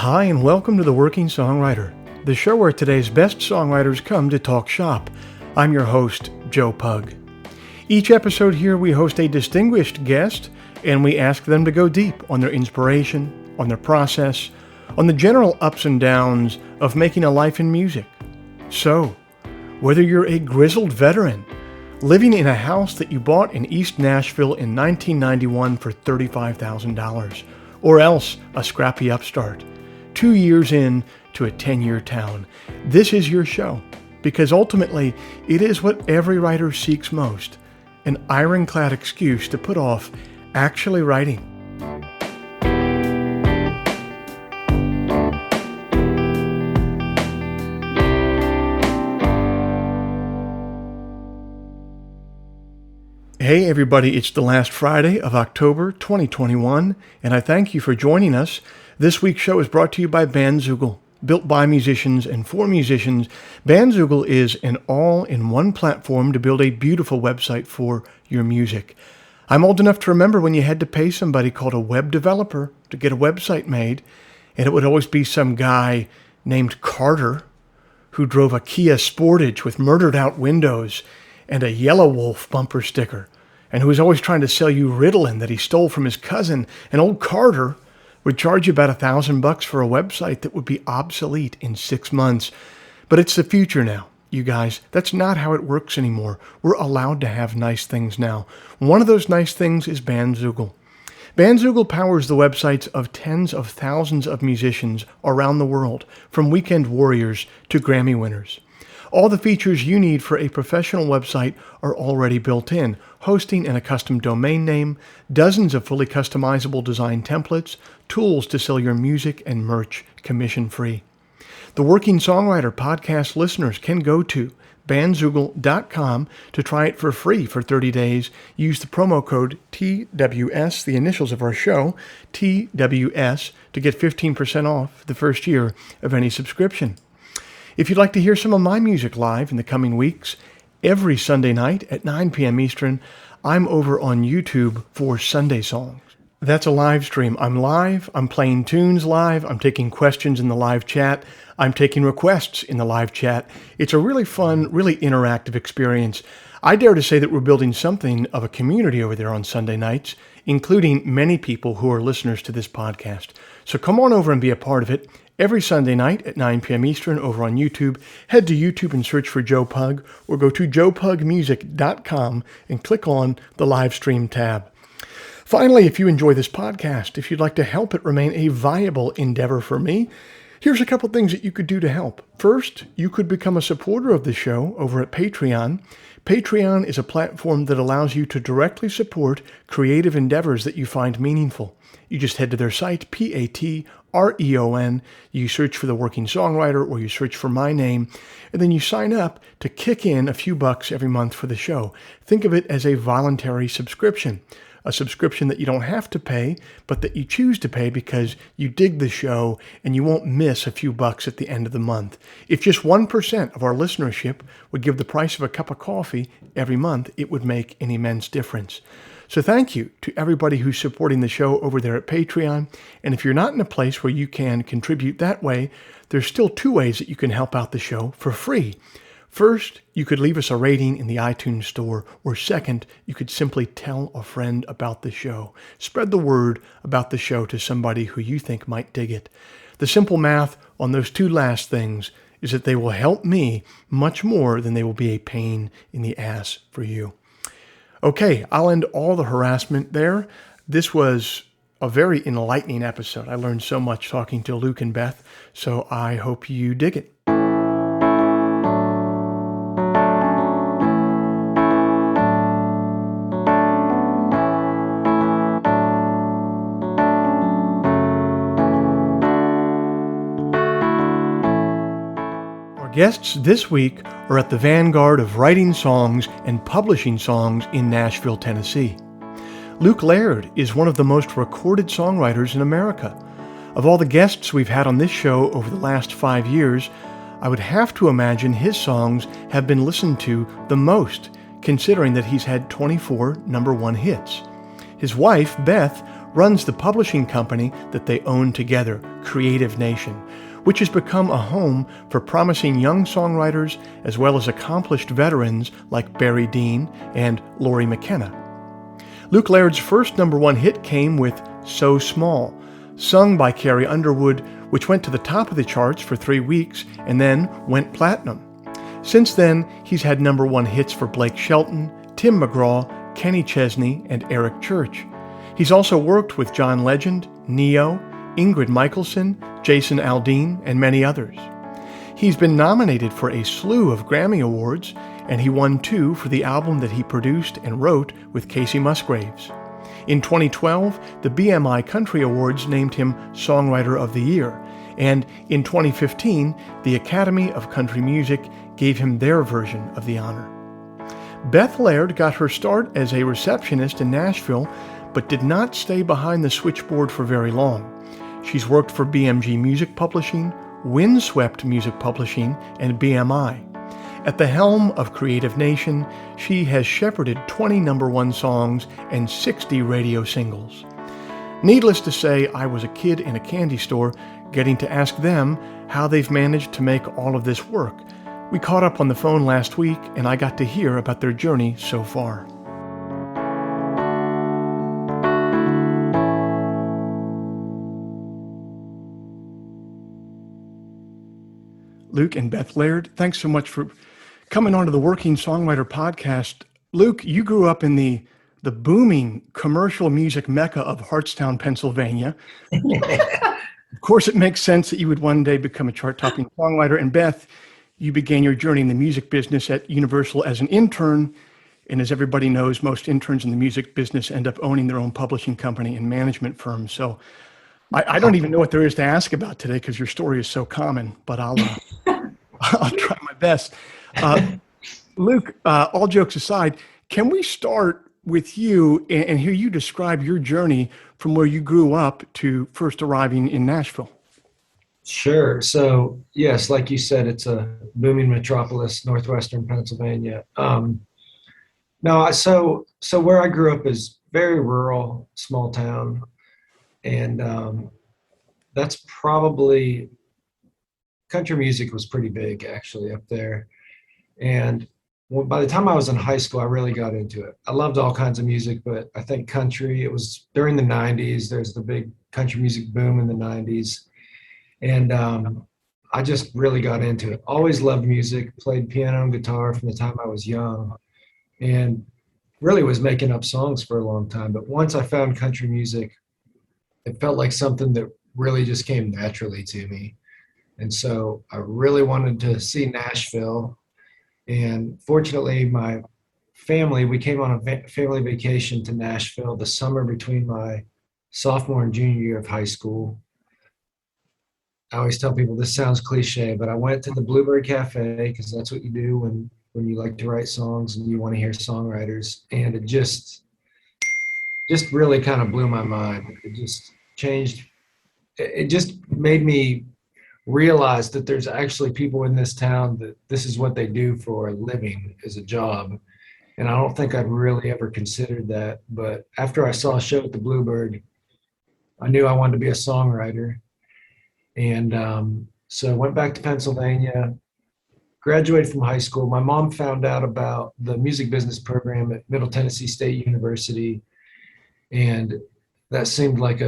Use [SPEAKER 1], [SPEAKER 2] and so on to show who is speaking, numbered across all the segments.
[SPEAKER 1] Hi, and welcome to The Working Songwriter, the show where today's best songwriters come to talk shop. I'm your host, Joe Pug. Each episode here, we host a distinguished guest, and we ask them to go deep on their inspiration, on their process, on the general ups and downs of making a life in music. So, whether you're a grizzled veteran, living in a house that you bought in East Nashville in 1991 for $35,000, or else a scrappy upstart, 2 years in to a 10-year town, this is your show, because ultimately it is what every writer seeks most, an ironclad excuse to put off actually writing. Hey everybody, it's the last Friday of October 2021, and I thank you for joining us. This week's show is brought to you by Bandzoogle. Built by musicians and for musicians, Bandzoogle is an all-in-one platform to build a beautiful website for your music. I'm old enough to remember when you had to pay somebody called a web developer to get a website made, and it would always be some guy named Carter who drove a Kia Sportage with murdered out windows and a Yellow Wolf bumper sticker, and who was always trying to sell you Ritalin that he stole from his cousin. And old Carter would charge you about $1,000 for a website that would be obsolete in 6 months. But it's the future now, you guys. That's not how it works anymore. We're allowed to have nice things now. One of those nice things is Bandzoogle. Bandzoogle powers the websites of tens of thousands of musicians around the world, from weekend warriors to Grammy winners. All the features you need for a professional website are already built in: hosting and a custom domain name, dozens of fully customizable design templates, tools to sell your music and merch commission-free. The Working Songwriter podcast listeners can go to bandzoogle.com to try it for free for 30 days. Use the promo code TWS, the initials of our show, TWS, to get 15% off the first year of any subscription. If you'd like to hear some of my music live in the coming weeks, every Sunday night at 9 p.m. Eastern, I'm over on YouTube for Sunday Songs. That's a live stream. I'm live, I'm playing tunes live, I'm taking questions in the live chat, I'm taking requests in the live chat. It's a really fun, really interactive experience. I dare to say that we're building something of a community over there on Sunday nights, including many people who are listeners to this podcast. So come on over and be a part of it. Every Sunday night at 9 p.m. Eastern over on YouTube. Head to YouTube and search for Joe Pug, or go to joepugmusic.com and click on the live stream tab. Finally, if you enjoy this podcast, if you'd like to help it remain a viable endeavor for me, here's a couple things that you could do to help. First, you could become a supporter of the show over at Patreon. Patreon is a platform that allows you to directly support creative endeavors that you find meaningful. You just head to their site, Patreon. You search for The Working Songwriter, or you search for my name, and then you sign up to kick in a few bucks every month for the show. Think of it as a voluntary subscription. A subscription that you don't have to pay, but that you choose to pay because you dig the show and you won't miss a few bucks at the end of the month. If just 1% of our listenership would give the price of a cup of coffee every month, it would make an immense difference. So thank you to everybody who's supporting the show over there at Patreon. And if you're not in a place where you can contribute that way, there's still 2 ways that you can help out the show for free. First, you could leave us a rating in the iTunes store, or second, you could simply tell a friend about the show. Spread the word about the show to somebody who you think might dig it. The simple math on those 2 last things is that they will help me much more than they will be a pain in the ass for you. Okay, I'll end all the harassment there. This was a very enlightening episode. I learned so much talking to Luke and Beth, so I hope you dig it. Guests this week are at the vanguard of writing songs and publishing songs in Nashville, Tennessee. Luke Laird is one of the most recorded songwriters in America. Of all the guests we've had on this show over the last 5 years, I would have to imagine his songs have been listened to the most, considering that he's had 24 number 1 hits. His wife, Beth, runs the publishing company that they own together, Creative Nation, which has become a home for promising young songwriters as well as accomplished veterans like Barry Dean and Laurie McKenna. Luke Laird's first number one hit came with So Small, sung by Carrie Underwood, which went to the top of the charts for 3 weeks and then went platinum. Since then, he's had number one hits for Blake Shelton, Tim McGraw, Kenny Chesney, and Eric Church. He's also worked with John Legend, Neo, Ingrid Michaelson, Jason Aldean, and many others. He's been nominated for a slew of Grammy Awards, and he won 2 for the album that he produced and wrote with Casey Musgraves. In 2012, the BMI Country Awards named him Songwriter of the Year, and in 2015, the Academy of Country Music gave him their version of the honor. Beth Laird got her start as a receptionist in Nashville, but did not stay behind the switchboard for very long. She's worked for BMG Music Publishing, Windswept Music Publishing, and BMI. At the helm of Creative Nation, she has shepherded 20 number one songs and 60 radio singles. Needless to say, I was a kid in a candy store getting to ask them how they've managed to make all of this work. We caught up on the phone last week, and I got to hear about their journey so far. Luke and Beth Laird, thanks so much for coming on to the Working Songwriter podcast. Luke, you grew up in the booming commercial music mecca of Hartstown, Pennsylvania. Of course, it makes sense that you would one day become a chart-topping songwriter. And Beth, you began your journey in the music business at Universal as an intern. And as everybody knows, most interns in the music business end up owning their own publishing company and management firm. So I don't even know what there is to ask about today because your story is so common, but I'll try my best. Luke, all jokes aside, can we start with you and hear you describe your journey from where you grew up to first arriving in Nashville?
[SPEAKER 2] Sure. So, yes, like you said, it's a booming metropolis, northwestern Pennsylvania. No, so where I grew up is very rural, small town, and that's probably country music was pretty big actually up there. And by the time I was in high school, I really got into it. I loved all kinds of music, but I think country, it was during the 90s. There's the big country music boom in the 90s. And I just really got into it. Always loved music, played piano and guitar from the time I was young, and really was making up songs for a long time. But once I found country music, it felt like something that really just came naturally to me. And so I really wanted to see Nashville. And fortunately, my family, we came on a family vacation to Nashville the summer between my sophomore and junior year of high school. I always tell people this sounds cliche, but I went to the Bluebird Cafe because that's what you do when you like to write songs and you want to hear songwriters. And it just really kind of blew my mind. It just changed. It just made me realize that there's actually people in this town that this is what they do for a living as a job. And I don't think I'd really ever considered that. But after I saw a show at the Bluebird, I knew I wanted to be a songwriter. And so I went back to Pennsylvania, graduated from high school. My mom found out about the music business program at Middle Tennessee State University. And that seemed like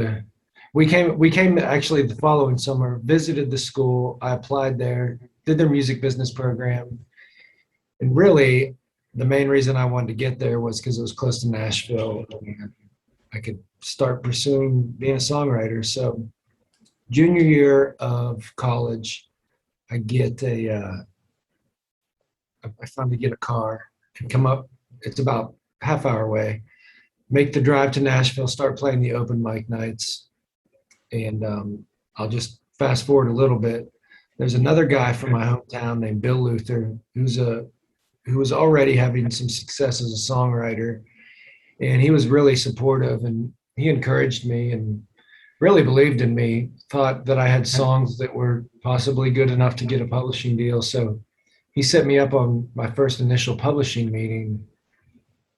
[SPEAKER 2] we came actually the following summer, visited the school. I applied there, did their music business program. And really, the main reason I wanted to get there was because it was close to Nashville and I could start pursuing being a songwriter. So junior year of college, I finally get a car, can come up, it's about half hour away, make the drive to Nashville, start playing the open mic nights. And I'll just fast forward a little bit. There's another guy from my hometown named Bill Luther, who was already having some success as a songwriter. And he was really supportive and he encouraged me and really believed in me, thought that I had songs that were possibly good enough to get a publishing deal. So he set me up on my first initial publishing meeting.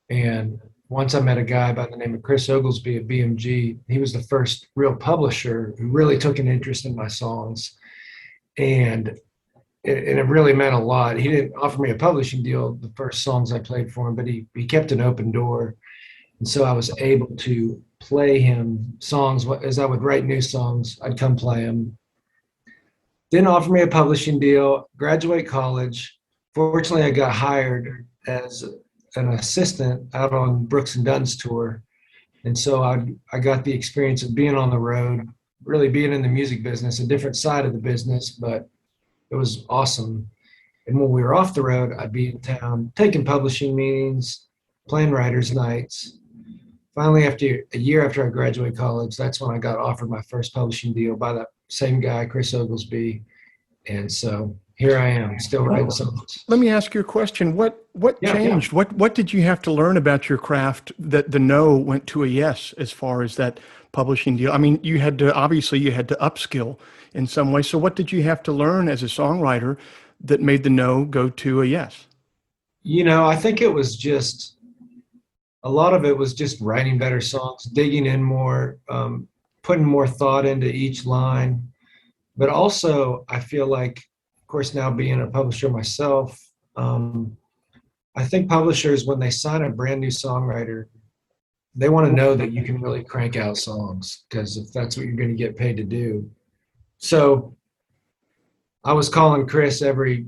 [SPEAKER 2] And once I met a guy by the name of Chris Oglesby at BMG. He was the first real publisher who really took an interest in my songs. And it really meant a lot. He didn't offer me a publishing deal the first songs I played for him, but he kept an open door. And so I was able to play him songs. As I would write new songs, I'd come play them. Didn't offer me a publishing deal, graduate college. Fortunately, I got hired as an assistant out on Brooks and Dunn's tour. And so I got the experience of being on the road, really being in the music business, a different side of the business, but it was awesome. And when we were off the road, I'd be in town taking publishing meetings, playing writers' nights. Finally, after a year after I graduated college, that's when I got offered my first publishing deal by that same guy, Chris Oglesby. And so here I am, still writing songs.
[SPEAKER 1] Let me ask you a question. What changed?
[SPEAKER 2] Yeah.
[SPEAKER 1] What did you have to learn about your craft that the no went to a yes as far as that publishing deal? I mean, you had to upskill in some way. So what did you have to learn as a songwriter that made the no go to a yes?
[SPEAKER 2] I think it was just a lot of it was just writing better songs, digging in more, putting more thought into each line. But also, I feel like, of course, now being a publisher myself, I think publishers, when they sign a brand new songwriter, they want to know that you can really crank out songs, because if that's what you're going to get paid to do. So I was calling Chris every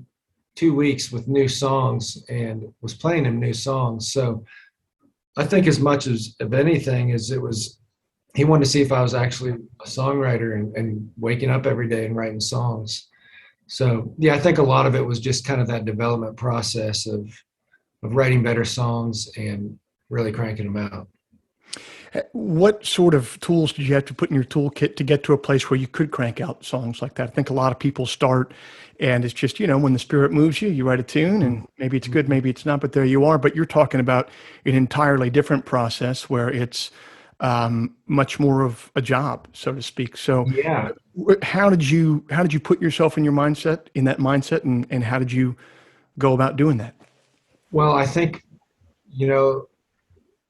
[SPEAKER 2] 2 weeks with new songs and was playing him new songs. So I think as much as of anything is he wanted to see if I was actually a songwriter and waking up every day and writing songs. So yeah, I think a lot of it was just kind of that development process of writing better songs and really cranking them out.
[SPEAKER 1] What sort of tools did you have to put in your toolkit to get to a place where you could crank out songs like that? I think a lot of people start and it's just, when the spirit moves you, you write a tune and maybe it's good, maybe it's not, but there you are. But you're talking about an entirely different process where it's much more of a job, so to speak. So
[SPEAKER 2] yeah,
[SPEAKER 1] how did you put yourself in that mindset and how did you go about doing that?
[SPEAKER 2] Well, I think,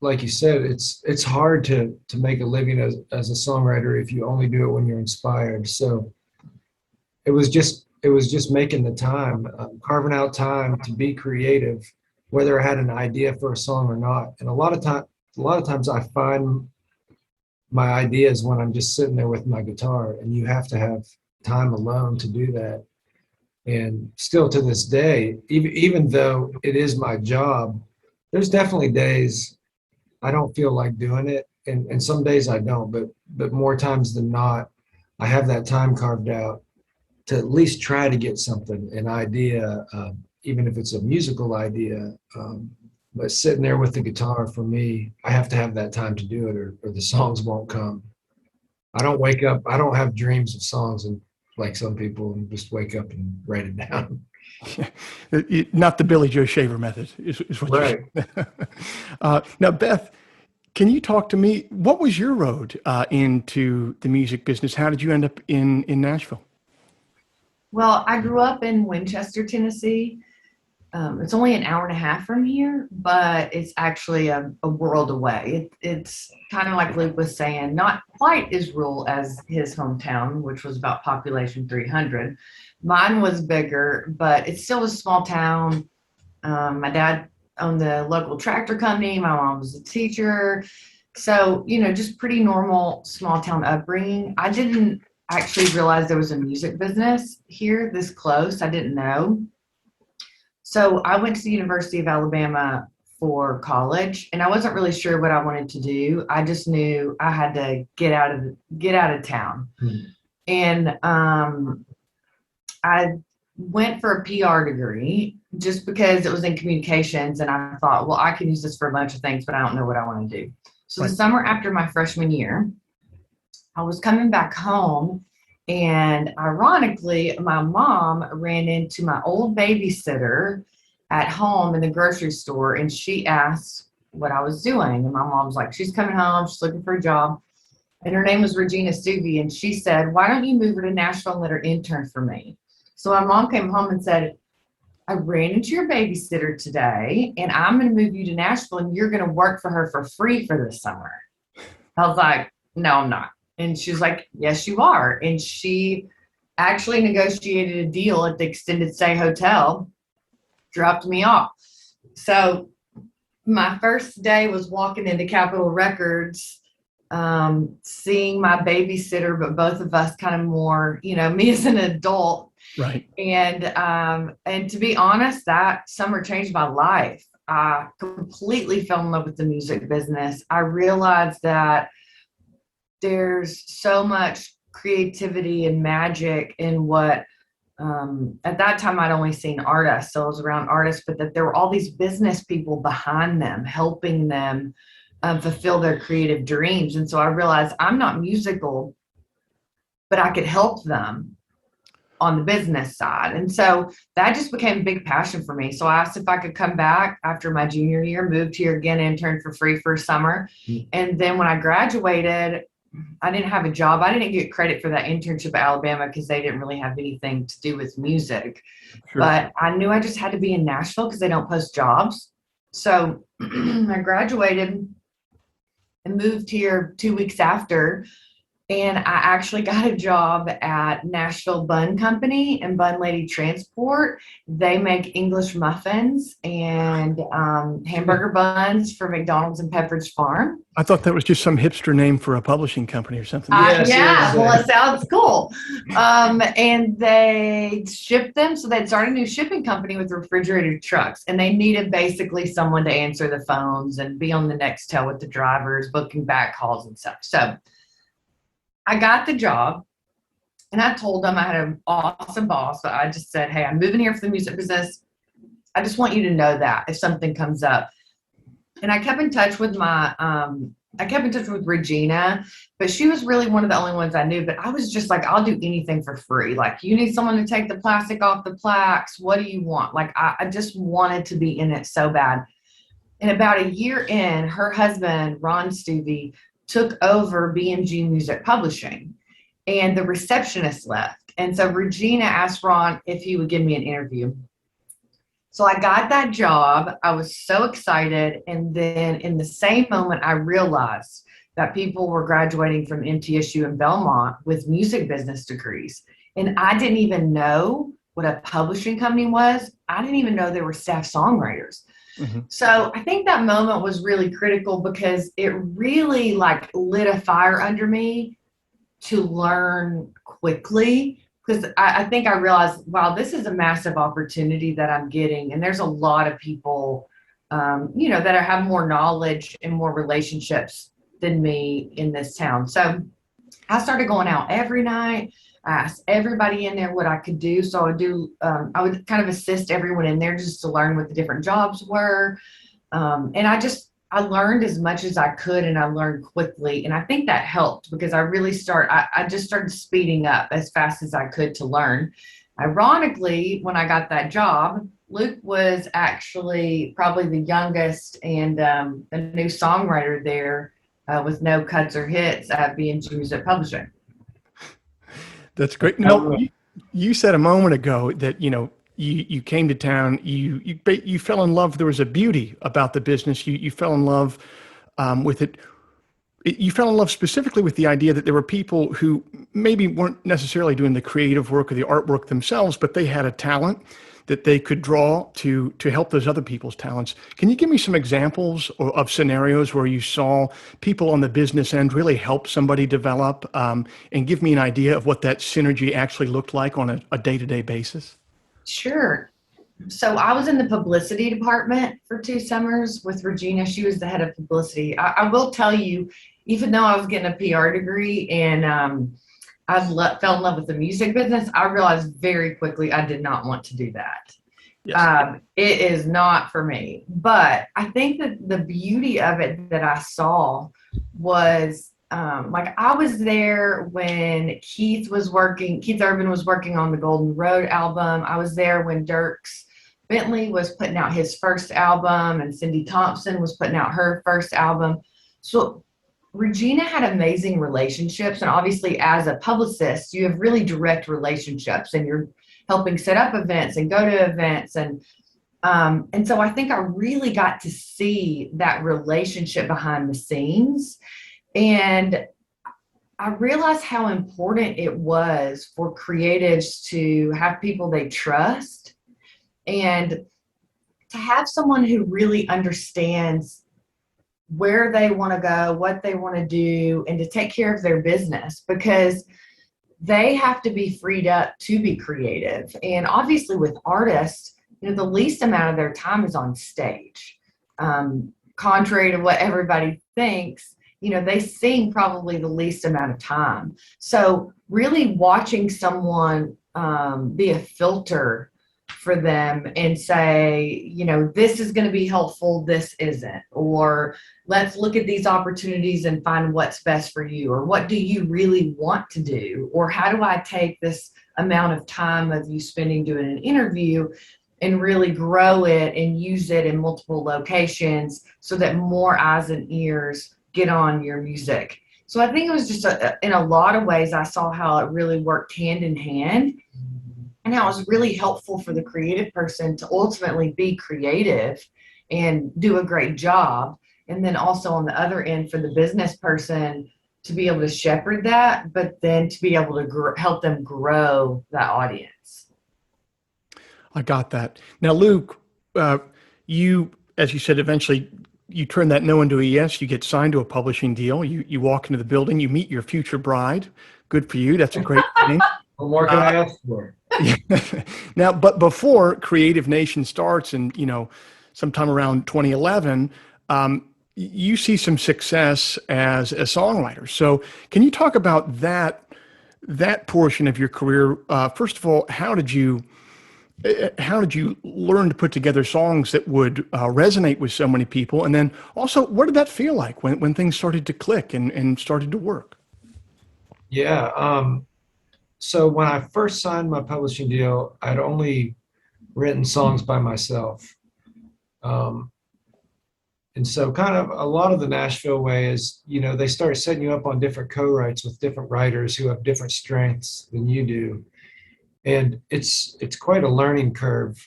[SPEAKER 2] like you said, it's hard to make a living as a songwriter if you only do it when you're inspired. So it was just making the time, carving out time to be creative, whether I had an idea for a song or not. And a lot of times I find my ideas when I'm just sitting there with my guitar, and you have to have time alone to do that. And still to this day, even though it is my job, there's definitely days I don't feel like doing it. And some days I don't, but more times than not, I have that time carved out to at least try to get something, an idea, even if it's a musical idea. But sitting there with the guitar, for me, I have to have that time to do it, or the songs won't come. I don't wake up, I don't have dreams of songs and like some people and just wake up and write it down.
[SPEAKER 1] Not the Billy Joe Shaver method is what
[SPEAKER 2] Right.
[SPEAKER 1] you're saying. Now, Beth, can you talk to me? What was your road into the music business? How did you end up in Nashville?
[SPEAKER 3] Well, I grew up in Winchester, Tennessee. It's only an hour and a half from here, but it's actually a world away. It's kind of like Luke was saying, not quite as rural as his hometown, which was about population 300. Mine was bigger, but it's still a small town. My dad owned the local tractor company. My mom was a teacher. So, just pretty normal small town upbringing. I didn't actually realize there was a music business here this close. I didn't know. So I went to the University of Alabama for college, and I wasn't really sure what I wanted to do. I just knew I had to get out of town. Mm-hmm. And I went for a PR degree just because it was in communications, and I thought, well, I can use this for a bunch of things, but I don't know what I want to do. So the summer after my freshman year, I was coming back home, and ironically, my mom ran into my old babysitter at home in the grocery store, and she asked what I was doing. And my mom's like, she's coming home, she's looking for a job. And her name was Regina Stuvey, and she said, why don't you move her to Nashville and let her intern for me? So my mom came home and said, I ran into your babysitter today and I'm going to move you to Nashville and you're going to work for her for free for the summer. I was like, no, I'm not. And she was like, yes, you are. And she actually negotiated a deal at the extended stay hotel, dropped me off. So my first day was walking into Capitol Records, seeing my babysitter, but both of us kind of more, me as an adult.
[SPEAKER 1] Right.
[SPEAKER 3] And to be honest, that summer changed my life. I completely fell in love with the music business. I realized that there's so much creativity and magic in what, at that time I'd only seen artists, so I was around artists, but that there were all these business people behind them, helping them fulfill their creative dreams. And so I realized I'm not musical, but I could help them on the business side. And so that just became a big passion for me. So I asked if I could come back after my junior year, moved here again, interned for free for a summer. And then when I graduated, I didn't have a job. I didn't get credit for that internship at Alabama because they didn't really have anything to do with music. Sure. But I knew I just had to be in Nashville because they don't post jobs. So I graduated and moved here 2 weeks after. And I actually got a job at Nashville Bun Company and Bun Lady Transport. They make English muffins and hamburger buns for McDonald's and Pepperidge Farm.
[SPEAKER 1] I thought that was just some hipster name for a publishing company or something.
[SPEAKER 3] Yeah, well, it sounds cool. And they shipped them. So they'd started a new shipping company with refrigerated trucks. And they needed basically someone to answer the phones and be on the next tail with the drivers, booking back calls and stuff. So I got the job and I told them I had an awesome boss, but I just said, hey, I'm moving here for the music business. I just want you to know that if something comes up. And I kept in touch with Regina, but she was really one of the only ones I knew. But I was just like, I'll do anything for free. Like, you need someone to take the plastic off the plaques. What do you want? Like, I just wanted to be in it so bad. And about a year in, her husband, Ron Stuvey, took over B&G Music Publishing, and the receptionist left. And so Regina asked Ron if he would give me an interview. So I got that job. I was so excited. And then in the same moment, I realized that people were graduating from MTSU and Belmont with music business degrees. And I didn't even know what a publishing company was. I didn't even know there were staff songwriters. Mm-hmm. So I think that moment was really critical because it really lit a fire under me to learn quickly. Because I think I realized, wow, this is a massive opportunity that I'm getting. And there's a lot of people, that have more knowledge and more relationships than me in this town. So I started going out every night. I asked everybody in there what I could do. So I would kind of assist everyone in there just to learn what the different jobs were. And I learned as much as I could, and I learned quickly. And I think that helped because I just started speeding up as fast as I could to learn. Ironically, when I got that job, Luke was actually probably the youngest and the new songwriter there with no cuts or hits at B&G Music Publishing.
[SPEAKER 1] That's great. No, you said a moment ago that, you came to town, you fell in love. There was a beauty about the business. You fell in love with it. You fell in love specifically with the idea that there were people who maybe weren't necessarily doing the creative work or the artwork themselves, but they had a talent that they could draw to help those other people's talents. Can you give me some examples of scenarios where you saw people on the business end really help somebody develop, and give me an idea of what that synergy actually looked like on a day-to-day basis?
[SPEAKER 3] Sure. So I was in the publicity department for 2 summers with Regina. She was the head of publicity. I will tell you, even though I was getting a PR degree and fell in love with the music business, I realized very quickly I did not want to do that. Yes. It is not for me. But I think that the beauty of it that I saw was I was there when Keith Urban was working on the Golden Road album. I was there when Dierks Bentley was putting out his first album and Cindy Thompson was putting out her first album. So Regina had amazing relationships. And obviously, as a publicist, you have really direct relationships and you're helping set up events and go to events. And so I think I really got to see that relationship behind the scenes. And I realized how important it was for creatives to have people they trust and to have someone who really understands where they want to go, what they want to do, and to take care of their business, because they have to be freed up to be creative. And obviously with artists, the least amount of their time is on stage. Contrary to what everybody thinks, they sing probably the least amount of time. So really watching someone be a filter for them and say, this is going to be helpful, this isn't, or let's look at these opportunities and find what's best for you, or what do you really want to do, or how do I take this amount of time of you spending doing an interview and really grow it and use it in multiple locations so that more eyes and ears get on your music. So I think it was just in a lot of ways, I saw how it really worked hand in hand, and how it was really helpful for the creative person to ultimately be creative and do a great job. And then also on the other end for the business person to be able to shepherd that, but then to be able to help them grow that audience.
[SPEAKER 1] I got that. Now, Luke, you, as you said, eventually you turn that no into a yes. You get signed to a publishing deal. You walk into the building. You meet your future bride. Good for you. That's a great thing.
[SPEAKER 2] What more can I ask for?
[SPEAKER 1] Now, but before Creative Nation starts, and sometime around 2011, you see some success as a songwriter. So, can you talk about that portion of your career? First of all, how did you learn to put together songs that would resonate with so many people? And then also, what did that feel like when things started to click and started to work?
[SPEAKER 2] Yeah. So when I first signed my publishing deal, I'd only written songs by myself. And so kind of a lot of the Nashville way is, they start setting you up on different co-writes with different writers who have different strengths than you do. And it's quite a learning curve.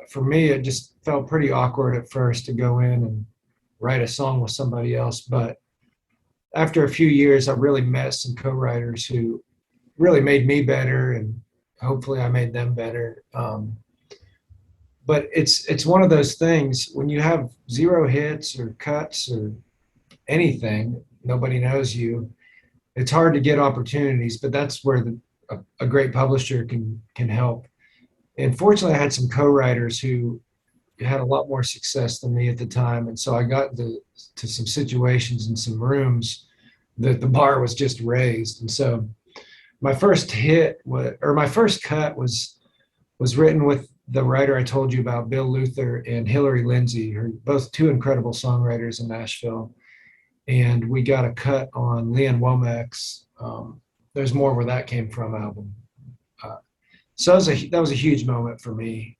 [SPEAKER 2] For me, it just felt pretty awkward at first to go in and write a song with somebody else. But after a few years, I really met some co-writers who really made me better, and hopefully I made them better. But it's one of those things when you have 0 hits or cuts or anything, nobody knows you. It's hard to get opportunities, but that's where a great publisher can help. And fortunately, I had some co-writers who had a lot more success than me at the time, and so I got to some situations in some rooms that the bar was just raised. And so my first cut was written with the writer I told you about, Bill Luther, and Hillary Lindsay, who are both 2 incredible songwriters in Nashville. And we got a cut on Leanne Womack's There's More Where That Came From album. So that was a huge moment for me.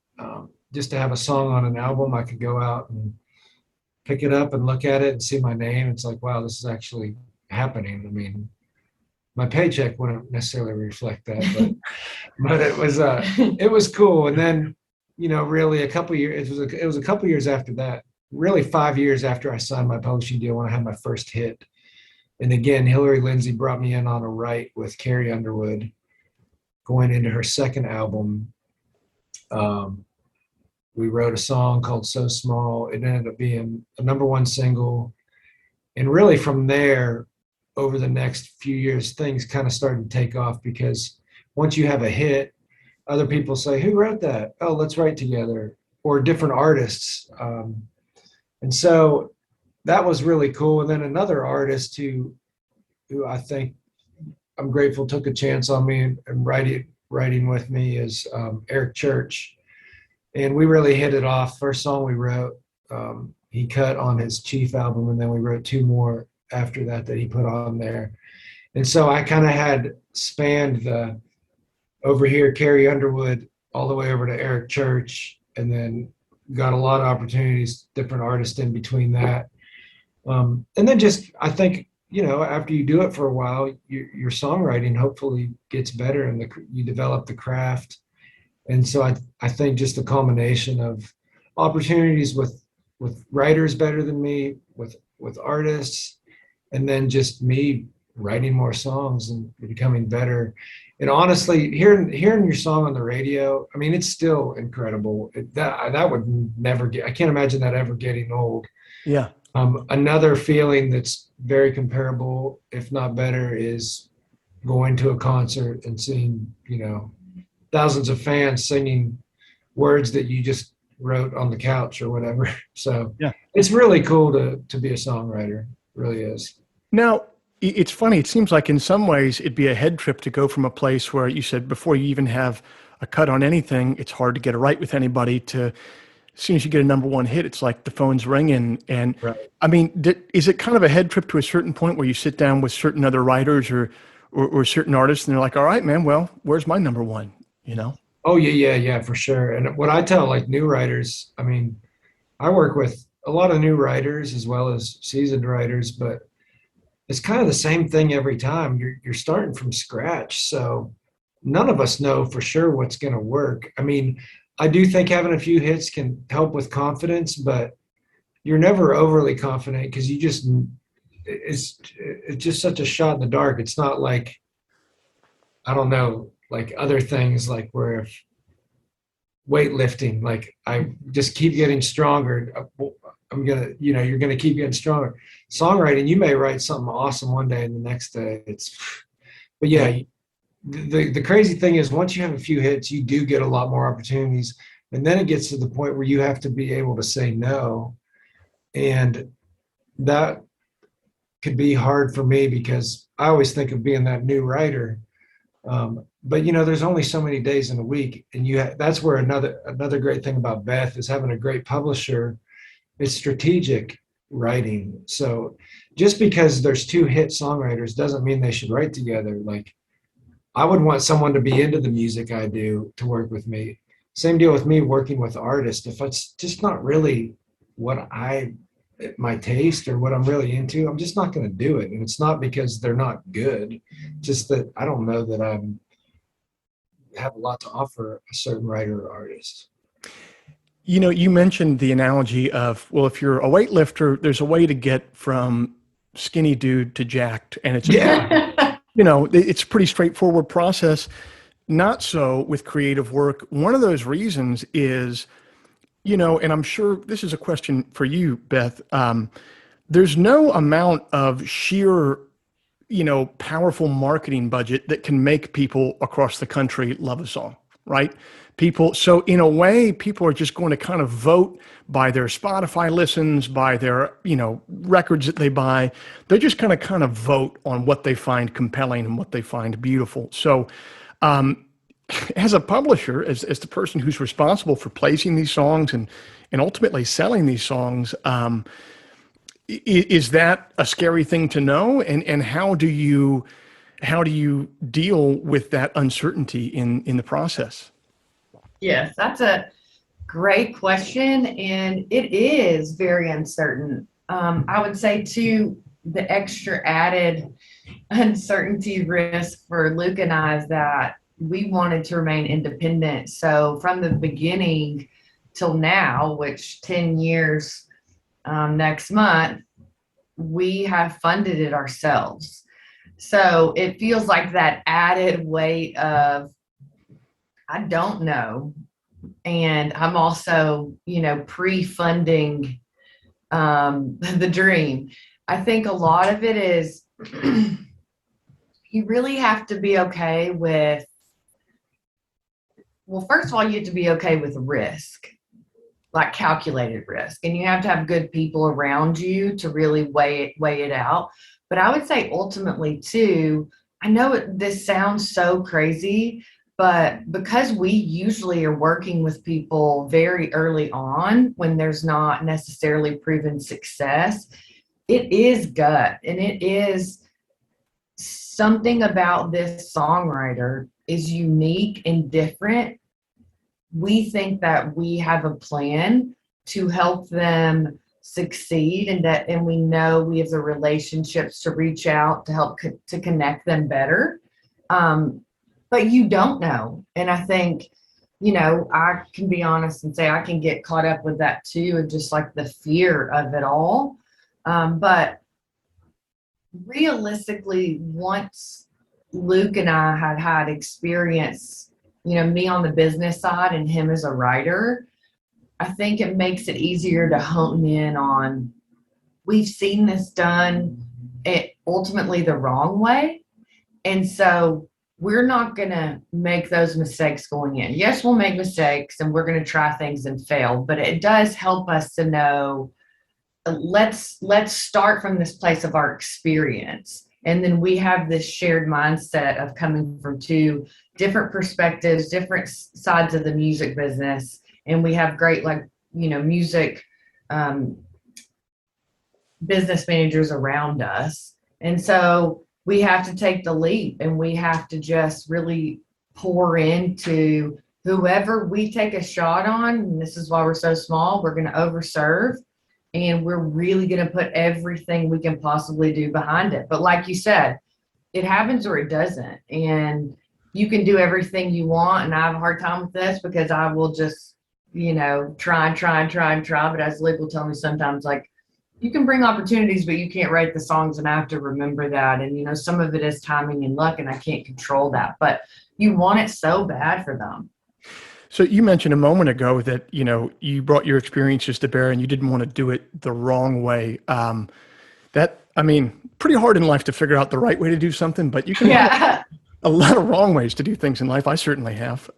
[SPEAKER 2] Just to have a song on an album, I could go out and pick it up and look at it and see my name. It's like, wow, this is actually happening. I mean, my paycheck wouldn't necessarily reflect that, but it was cool. And then, really a couple years, it was a couple years after that, really 5 years after I signed my publishing deal, when I had my first hit. And again, Hillary Lindsay brought me in on a write with Carrie Underwood going into her second album. We wrote a song called So Small. It ended up being a #1 single. And really from there, over the next few years, things kind of started to take off, because once you have a hit, other people say, who wrote that? Oh, let's write together, or different artists. And so that was really cool. And then another artist who I think I'm grateful took a chance on me and writing with me is Eric Church. And we really hit it off. First song we wrote, he cut on his Chief album, and then we wrote 2 more after that he put on there. And so I kind of had spanned the over here, Carrie Underwood, all the way over to Eric Church, and then got a lot of opportunities, different artists in between that. And then just, I think after you do it for a while, your songwriting hopefully gets better and you develop the craft. And so I think just a combination of opportunities with writers better than me, with artists, and then just me writing more songs and becoming better. And honestly, hearing your song on the radio, I mean, it's still incredible. That would never get. I can't imagine that ever getting old.
[SPEAKER 1] Yeah.
[SPEAKER 2] Another feeling that's very comparable, if not better, is going to a concert and seeing, thousands of fans singing words that you just wrote on the couch or whatever. So
[SPEAKER 1] Yeah.
[SPEAKER 2] it's really cool to be a songwriter. It really is.
[SPEAKER 1] Now, it's funny. It seems like in some ways it'd be a head trip to go from a place where you said before you even have a cut on anything, it's hard to get a right with anybody, to as soon as you get a number one hit, it's like the phone's ringing. And
[SPEAKER 2] Right.
[SPEAKER 1] I mean, is it kind of a head trip to a certain point where you sit down with certain other writers or certain artists and they're like, all right, man, well, where's my number one?
[SPEAKER 2] Oh yeah, for sure. And what I tell like new writers, I mean, I work with a lot of new writers as well as seasoned writers, but it's kind of the same thing every time. You're starting from scratch. So none of us know for sure what's going to work. I mean, I do think having a few hits can help with confidence, but you're never overly confident because it's just such a shot in the dark. It's not like, I don't know, like other things like where if weightlifting, like I just keep getting stronger. You're gonna keep getting stronger. Songwriting, you may write something awesome one day and the next day but yeah, the crazy thing is once you have a few hits, you do get a lot more opportunities. And then it gets to the point where you have to be able to say no. And that could be hard for me because I always think of being that new writer. But there's only so many days in a week, and that's where another great thing about Beth is having a great publisher. It's strategic writing. So just because there's two hit songwriters doesn't mean they should write together. Like I would want someone to be into the music I do to work with me. Same deal with me working with artists. If it's just not really my taste or what I'm really into, I'm just not going to do it. And it's not because they're not good, just that I don't know that I have a lot to offer a certain writer or artist.
[SPEAKER 1] You mentioned the analogy of, well, if you're a weightlifter, there's a way to get from skinny dude to jacked, and it's it's a pretty straightforward process. Not so with creative work. One of those reasons is, and I'm sure this is a question for you, Beth. There's no amount of sheer, powerful marketing budget that can make people across the country love a song, right? So in a way, people are just going to kind of vote by their Spotify listens, by their, records that they buy. They're just going to kind of vote on what they find compelling and what they find beautiful. So, as a publisher, as the person who's responsible for placing these songs and ultimately selling these songs, is that a scary thing to know? And how do you deal with that uncertainty in the process?
[SPEAKER 3] Yes, that's a great question, and it is very uncertain. I would say too, the extra added uncertainty risk for Luke and I is that we wanted to remain independent. So from the beginning till now, which 10 years next month, we have funded it ourselves. So it feels like that added weight of, I don't know. And I'm also, pre-funding the dream. I think a lot of it is you really have to be okay with, well, first of all, you have to be okay with risk, like calculated risk. And you have to have good people around you to really weigh it out. But I would say ultimately too, I know this sounds so crazy, but because we usually are working with people very early on when there's not necessarily proven success, it is gut. And it is something about this songwriter is unique and different. We think that we have a plan to help them succeed, and we know we have the relationships to reach out to help to connect them better. But you don't know. And I think, I can be honest and say I can get caught up with that too, and just like the fear of it all. But realistically, once Luke and I had experience, me on the business side and him as a writer, I think it makes it easier to hone in on, we've seen this done ultimately the wrong way. And so we're not going to make those mistakes going in. Yes, we'll make mistakes and we're going to try things and fail, but it does help us to know, let's start from this place of our experience. And then we have this shared mindset of coming from two different perspectives, different sides of the music business. And we have great, music business managers around us. And so we have to take the leap, and we have to just really pour into whoever we take a shot on. And this is why we're so small. We're going to overserve, and we're really going to put everything we can possibly do behind it. But like you said, it happens or it doesn't. And you can do everything you want. And I have a hard time with this because I will just, try. But as Luke will tell me sometimes, you can bring opportunities, but you can't write the songs, and I have to remember that. And, some of it is timing and luck, and I can't control that, but you want it so bad for them.
[SPEAKER 1] So you mentioned a moment ago that, you brought your experiences to bear and you didn't want to do it the wrong way. Pretty hard in life to figure out the right way to do something, but you can
[SPEAKER 3] Yeah.
[SPEAKER 1] a lot of wrong ways to do things in life. I certainly have.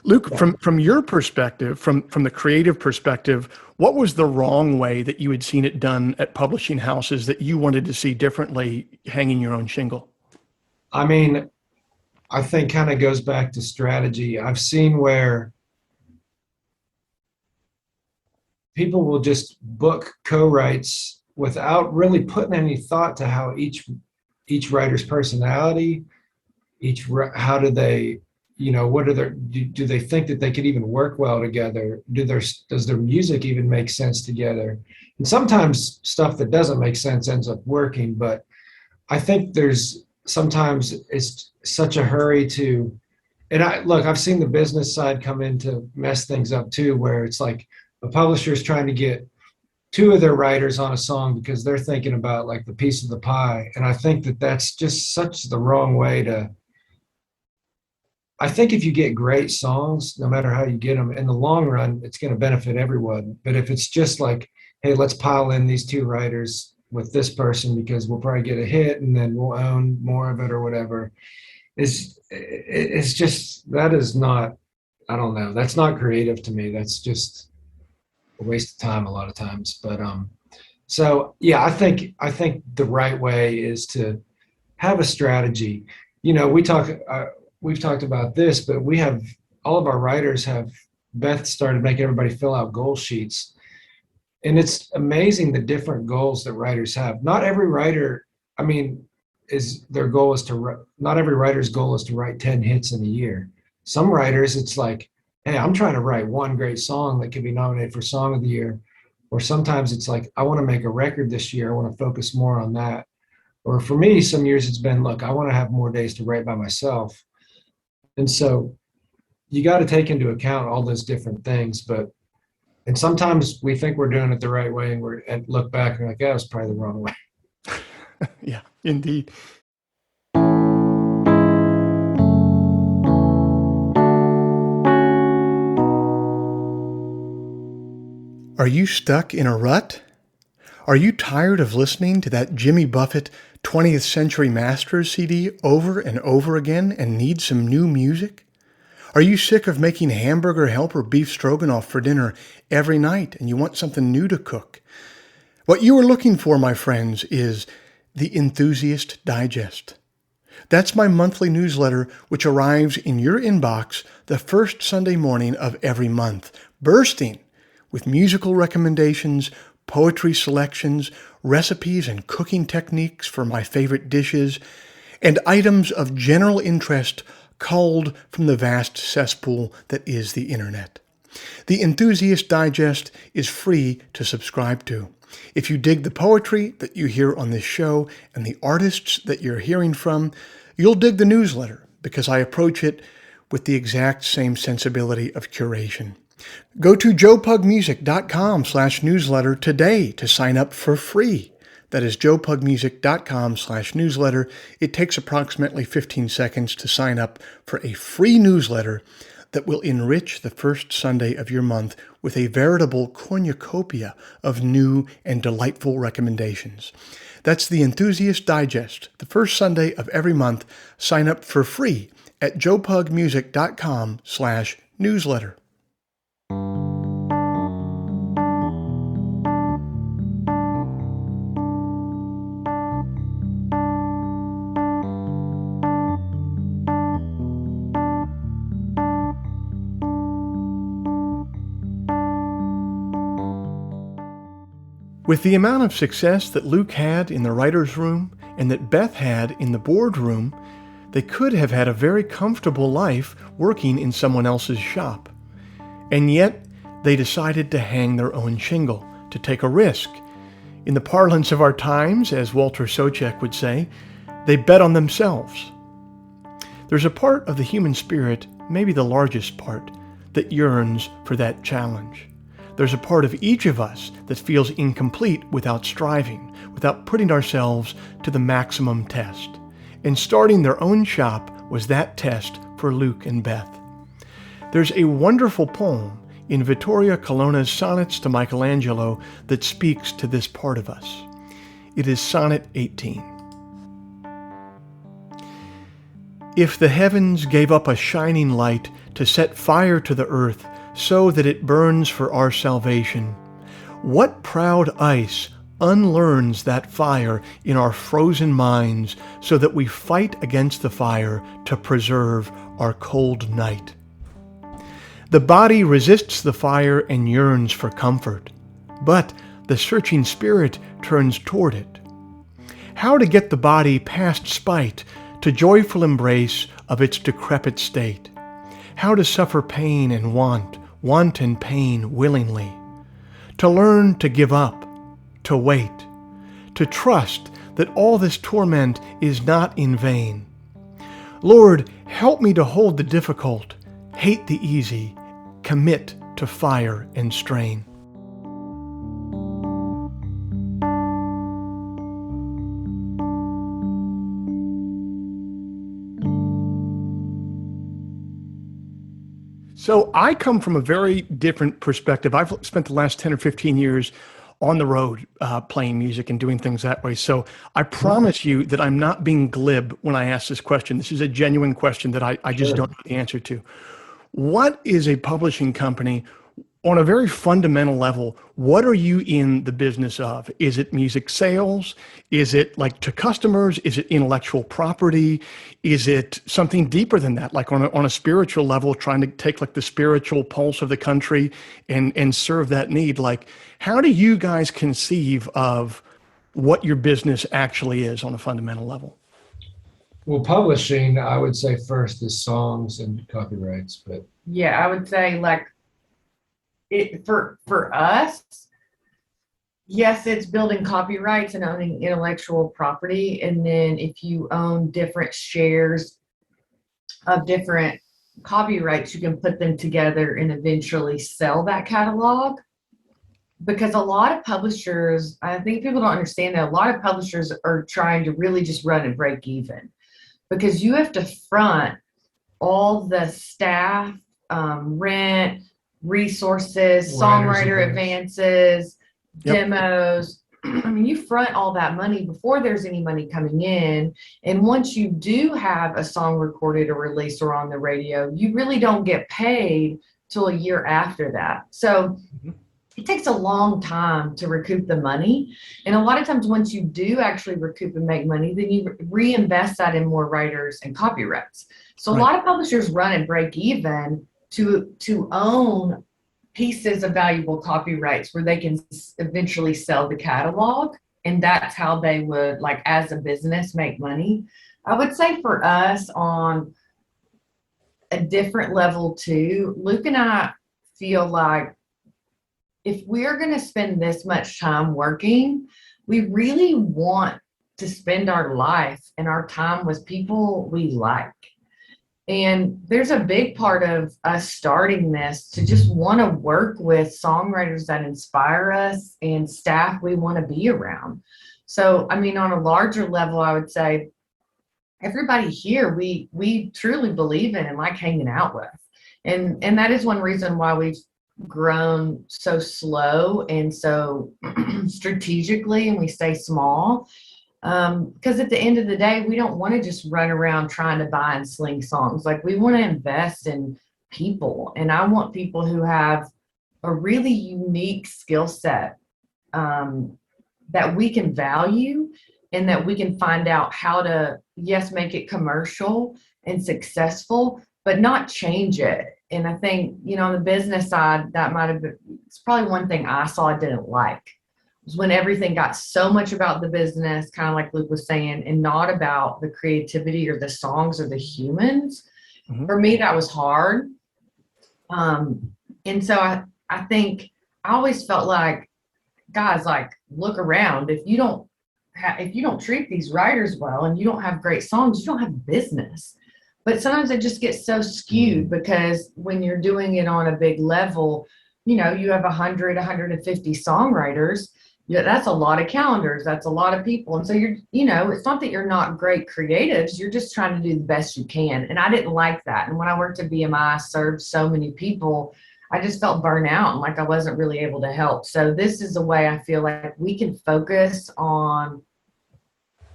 [SPEAKER 1] Luke, from your perspective, from the creative perspective, what was the wrong way that you had seen it done at publishing houses that you wanted to see differently hanging your own shingle?
[SPEAKER 2] I think kind of goes back to strategy. I've seen where people will just book co-writes without really putting any thought to how each writer's personality, how do they, what are their, do they think that they could even work well together? Does their music even make sense together? And sometimes stuff that doesn't make sense ends up working, but I think sometimes it's such a hurry and I've seen the business side come in to mess things up too, where it's like a publisher is trying to get two of their writers on a song because they're thinking about the piece of the pie. And I think that that's just such the wrong way to, I think if you get great songs, no matter how you get them, in the long run, it's going to benefit everyone. But if it's just hey, let's pile in these two writers with this person because we'll probably get a hit and then we'll own more of it or whatever, it's just, that is not, I don't know, that's not creative to me. That's just a waste of time a lot of times. But so yeah, I think the right way is to have a strategy. We've talked about this, but all of our writers have, Beth started making everybody fill out goal sheets. And it's amazing the different goals that writers have. Not every writer, not every writer's goal is to write 10 hits in a year. Some writers, it's hey, I'm trying to write one great song that could be nominated for Song of the Year. Or sometimes it's I want to make a record this year. I want to focus more on that. Or for me, some years it's been, I want to have more days to write by myself. And so you got to take into account all those different things. And sometimes we think we're doing it the right way and look back and that was probably the wrong way.
[SPEAKER 1] Yeah, indeed. Are you stuck in a rut? Are you tired of listening to that Jimmy Buffett 20th Century Masters CD over and over again and need some new music? Are you sick of making hamburger helper beef stroganoff for dinner every night and you want something new to cook? What you are looking for, my friends, is the Enthusiast Digest. That's my monthly newsletter which arrives in your inbox the first Sunday morning of every month, bursting with musical recommendations, poetry selections, recipes and cooking techniques for my favorite dishes, and items of general interest culled from the vast cesspool that is the internet. The Enthusiast Digest is free to subscribe to. If you dig the poetry that you hear on this show and the artists that you're hearing from, you'll dig the newsletter because I approach it with the exact same sensibility of curation. Go to joepugmusic.com/newsletter today to sign up for free. That is joepugmusic.com/newsletter. It takes approximately 15 seconds to sign up for a free newsletter that will enrich the first Sunday of your month with a veritable cornucopia of new and delightful recommendations. That's the Enthusiast Digest, the first Sunday of every month. Sign up for free at joepugmusic.com/newsletter. With the amount of success that Luke had in the writer's room and that Beth had in the boardroom, they could have had a very comfortable life working in someone else's shop. And yet, they decided to hang their own shingle, to take a risk. In the parlance of our times, as Walter Sobchak would say, they bet on themselves. There's a part of the human spirit, maybe the largest part, that yearns for that challenge. There's a part of each of us that feels incomplete without striving, without putting ourselves to the maximum test. And starting their own shop was that test for Luke and Beth. There's a wonderful poem in Vittoria Colonna's Sonnets to Michelangelo that speaks to this part of us. It is Sonnet 18. If the heavens gave up a shining light to set fire to the earth, so that it burns for our salvation, what proud ice unlearns that fire in our frozen minds so that we fight against the fire to preserve our cold night? The body resists the fire and yearns for comfort, but the searching spirit turns toward it. How to get the body past spite to joyful embrace of its decrepit state? How to suffer pain and want and pain willingly, to learn to give up, to wait, to trust that all this torment is not in vain. Lord, help me to hold the difficult, hate the easy, commit to fire and strain. So I come from a very different perspective. I've spent the last 10 or 15 years on the road playing music and doing things that way. So I promise you that I'm not being glib when I ask this question. This is a genuine question that I just don't know the answer to. What is a publishing company? On a very fundamental level, what are you in the business of? Is it music sales? Is it like to customers? Is it intellectual property? Is it something deeper than that, like on a spiritual level, trying to take like the spiritual pulse of the country and serve that need? Like, how do you guys conceive of what your business actually is on a fundamental level?
[SPEAKER 2] Well, publishing, I would say first is songs and copyrights, but
[SPEAKER 3] Yeah, I would say like for us, yes, it's building copyrights and owning intellectual property. And then if you own different shares of different copyrights, you can put them together and eventually sell that catalog. Because a lot of publishers, I think people don't understand that a lot of publishers are trying to really just run and break even, because you have to front all the staff, rent, resources, songwriter advances, demos. I mean, you front all that money before there's any money coming in. And once you do have a song recorded or released or on the radio, you really don't get paid till a year after that. So it takes a long time to recoup the money. And a lot of times once you do actually recoup and make money, then you reinvest that in more writers and copyrights. So a lot of publishers run and break even to own pieces of valuable copyrights where they can eventually sell the catalog. And that's how they would, like, as a business, make money. I would say for us on a different level too, Luke and I feel like if we're going to spend this much time working, we really want to spend our life and our time with people we like. And there's a big part of us starting this to just want to work with songwriters that inspire us and staff we want to be around. So, I mean, on a larger level, I would say everybody here we truly believe in and like hanging out with. And that is one reason why we've grown so slow and so strategically, and we stay small. Because at the end of the day, we don't want to just run around trying to buy and sling songs. Like, we want to invest in people, and I want people who have a really unique skill set that we can value, and that we can find out how to, yes, make it commercial and successful, but not change it. And I think, on the business side, that might have been, it's probably one thing I saw I didn't like, was when everything got so much about the business, kind of like Luke was saying, and not about the creativity or the songs or the humans. Mm-hmm. For me, that was hard. And so I think I always felt like, guys, like, look around. If you don't treat these writers well and you don't have great songs, you don't have business. But sometimes it just gets so skewed, because when you're doing it on a big level, you have 100, 150 songwriters. Yeah, that's a lot of calendars. That's a lot of people. And so it's not that you're not great creatives. You're just trying to do the best you can. And I didn't like that. And when I worked at BMI, I served so many people, I just felt burnt out and like I wasn't really able to help. So this is a way I feel like we can focus on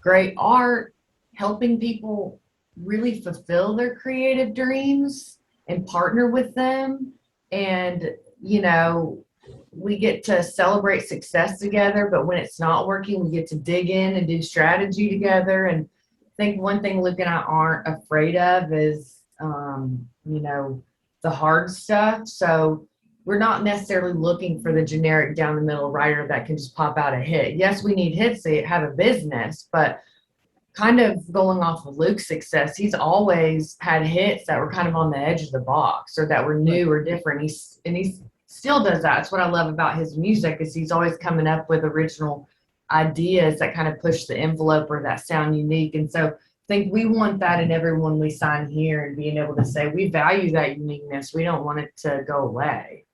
[SPEAKER 3] great art, helping people really fulfill their creative dreams and partner with them. And, we get to celebrate success together, but when it's not working, we get to dig in and do strategy together. And I think one thing Luke and I aren't afraid of is, the hard stuff. So we're not necessarily looking for the generic down the middle writer that can just pop out a hit. Yes, we need hits to have a business, but kind of going off of Luke's success, he's always had hits that were kind of on the edge of the box or that were new or different. He's still does that. That's what I love about his music, is he's always coming up with original ideas that kind of push the envelope or that sound unique. And so I think we want that in everyone we sign here, and being able to say we value that uniqueness. We don't want it to go away.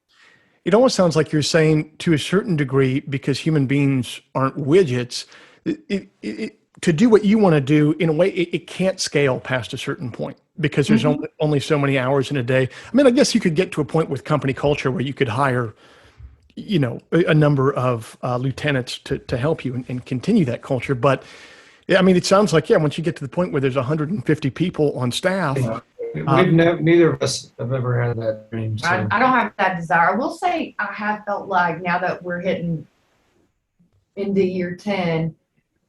[SPEAKER 1] It almost sounds like you're saying, to a certain degree, because human beings aren't widgets, to do what you want to do, in a way, it can't scale past a certain point, because there's only so many hours in a day. I mean, I guess you could get to a point with company culture where you could hire, a number of lieutenants to help you and continue that culture. But yeah, I mean, it sounds like, once you get to the point where there's 150 people on staff.
[SPEAKER 2] Neither of us have ever had that dream. So.
[SPEAKER 3] I don't have that desire. I will say I have felt like, now that we're hitting into year 10,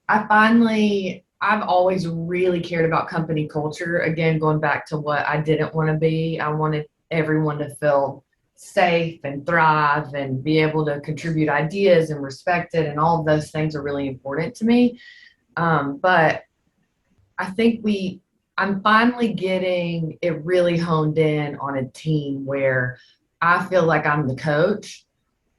[SPEAKER 3] I've always really cared about company culture. Again, going back to what I didn't want to be, I wanted everyone to feel safe and thrive and be able to contribute ideas and respected, and all of those things are really important to me. But I think I'm finally getting it really honed in on a team where I feel like I'm the coach,